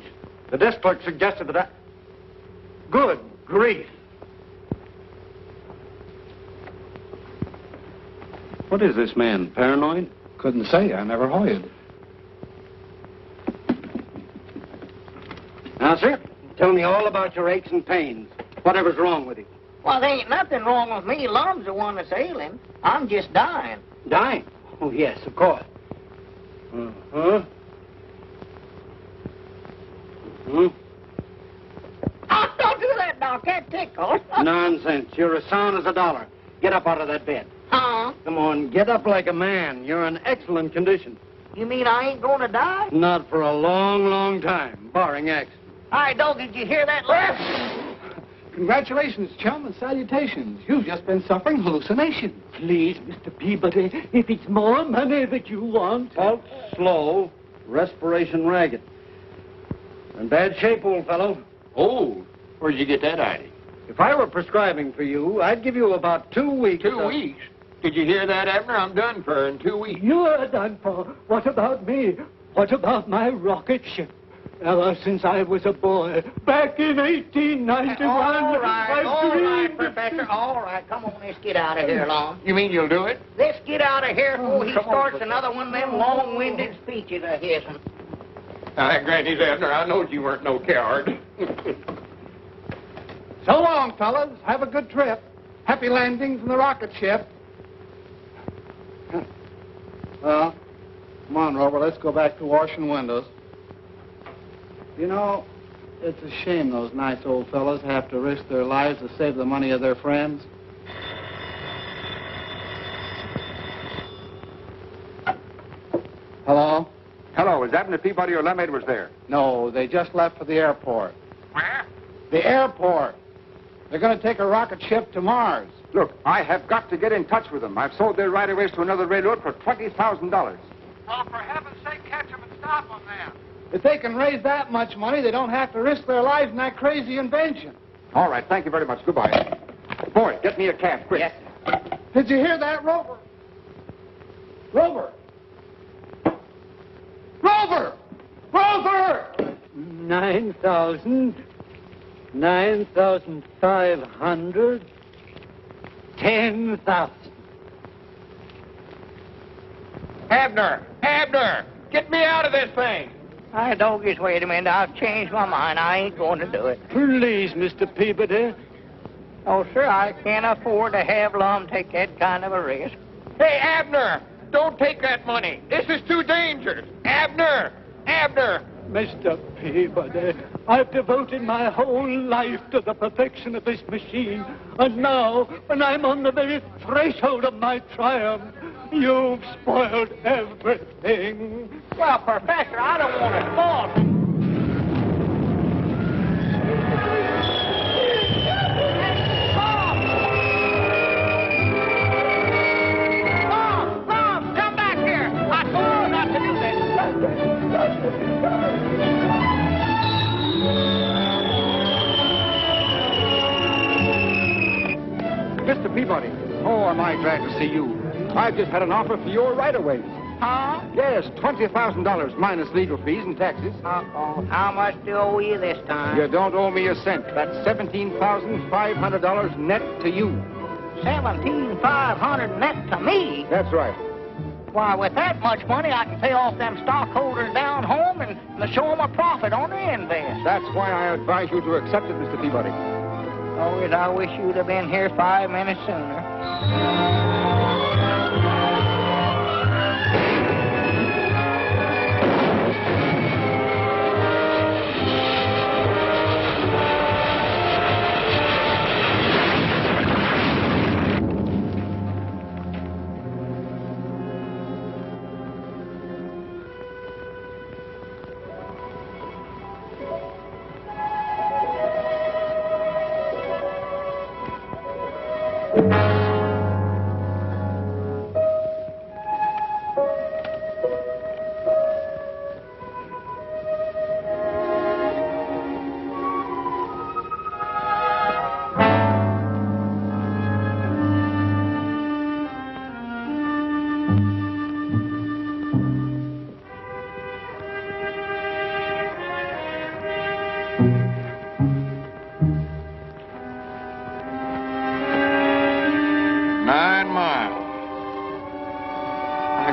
[SPEAKER 18] The desk clerk suggested that I... Good grief. What is this man, paranoid?
[SPEAKER 3] Couldn't say. I never hired.
[SPEAKER 18] Now, sir, tell me all about your aches and pains. Whatever's wrong with you.
[SPEAKER 6] Well, there ain't nothing wrong with me. Lum's the one that's ailing. I'm just dying.
[SPEAKER 18] Dying? Oh, yes, of course. Uh-huh.
[SPEAKER 6] Oh, don't do that, Doc. That tickles.
[SPEAKER 18] Nonsense. You're as sound as a dollar. Get up out of that bed.
[SPEAKER 6] Huh?
[SPEAKER 18] Come on, get up like a man. You're in excellent condition.
[SPEAKER 6] You mean I ain't going to die?
[SPEAKER 18] Not for a long, long time, barring accident.
[SPEAKER 6] All right, Doc, did you hear that laugh?
[SPEAKER 3] Congratulations, chum, and salutations. You've just been suffering hallucinations.
[SPEAKER 13] Please, Mr. Peabody, if it's more money that you want...
[SPEAKER 18] Pulse slow, respiration ragged. In bad shape, old fellow.
[SPEAKER 5] Old? Where'd you get that idea?
[SPEAKER 18] If I were prescribing for you, I'd give you about 2 weeks.
[SPEAKER 5] 2 weeks? Did you hear that, Abner? I'm done for in 2 weeks.
[SPEAKER 13] You're done for. What about me? What about my rocket ship? Ever since I was a boy, back in 1891...
[SPEAKER 6] All right, Professor. All right, come on, let's get out of here, Long.
[SPEAKER 5] You mean you'll do it?
[SPEAKER 6] Let's get out of here before he starts another one of them long-winded speeches of his.
[SPEAKER 5] Now, granny's Abner, I knowed you weren't no coward.
[SPEAKER 3] So long, fellas. Have a good trip. Happy landings in the rocket ship. Well, come on, Rover. Let's go back to washing windows. You know, it's a shame those nice old fellas have to risk their lives to save the money of their friends. Hello?
[SPEAKER 1] Hello, is Abner Peabody or Lem Edwards there?
[SPEAKER 3] No, they just left for the airport.
[SPEAKER 5] Where?
[SPEAKER 3] The airport. They're going to take a rocket ship to Mars.
[SPEAKER 1] Look, I have got to get in touch with them. I've sold their right-of-ways to another railroad for $20,000.
[SPEAKER 17] Oh, for heaven's sake, catch them and stop them now.
[SPEAKER 3] If they can raise that much money, they don't have to risk their lives in that crazy invention.
[SPEAKER 1] All right, thank you very much. Goodbye. Boy, get me a cab, quick.
[SPEAKER 6] Yes.
[SPEAKER 3] Did you hear that, Rover? Rover,
[SPEAKER 5] Rover! Rover!
[SPEAKER 13] 9,000, 9,500, 10,000.
[SPEAKER 5] Abner! Abner! Get me out of this thing!
[SPEAKER 6] I don't just wait a minute. I've changed my mind. I ain't going to do it.
[SPEAKER 13] Please, Mr. Peabody.
[SPEAKER 6] Oh, sir, I can't afford to have Lum take that kind of a risk.
[SPEAKER 5] Hey, Abner! Don't take that money. This is too dangerous. Abner! Abner!
[SPEAKER 13] Mr. Peabody, I've devoted my whole life to the perfection of this machine. And now, when I'm on the very threshold of my triumph, you've spoiled everything.
[SPEAKER 6] Well, Professor, I don't want to fall. Mom, come back here. I told you not to do that.
[SPEAKER 1] Mr. Peabody, oh, am I glad to see you. I've just had an offer for your right-of-way.
[SPEAKER 6] Huh?
[SPEAKER 1] Yes, $20,000 minus legal fees and taxes.
[SPEAKER 6] Uh-oh. How much do I owe you this time?
[SPEAKER 1] You don't owe me a cent. That's $17,500 net to you.
[SPEAKER 6] $17,500 net to me?
[SPEAKER 1] That's right.
[SPEAKER 6] Why, with that much money, I can pay off them stockholders down home and show them a profit on their invest.
[SPEAKER 1] That's why I advise you to accept it, Mr. Peabody.
[SPEAKER 6] Oh, yes, I wish you'd have been here 5 minutes sooner.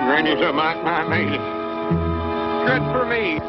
[SPEAKER 5] Granny's a mite my lady. Good for me.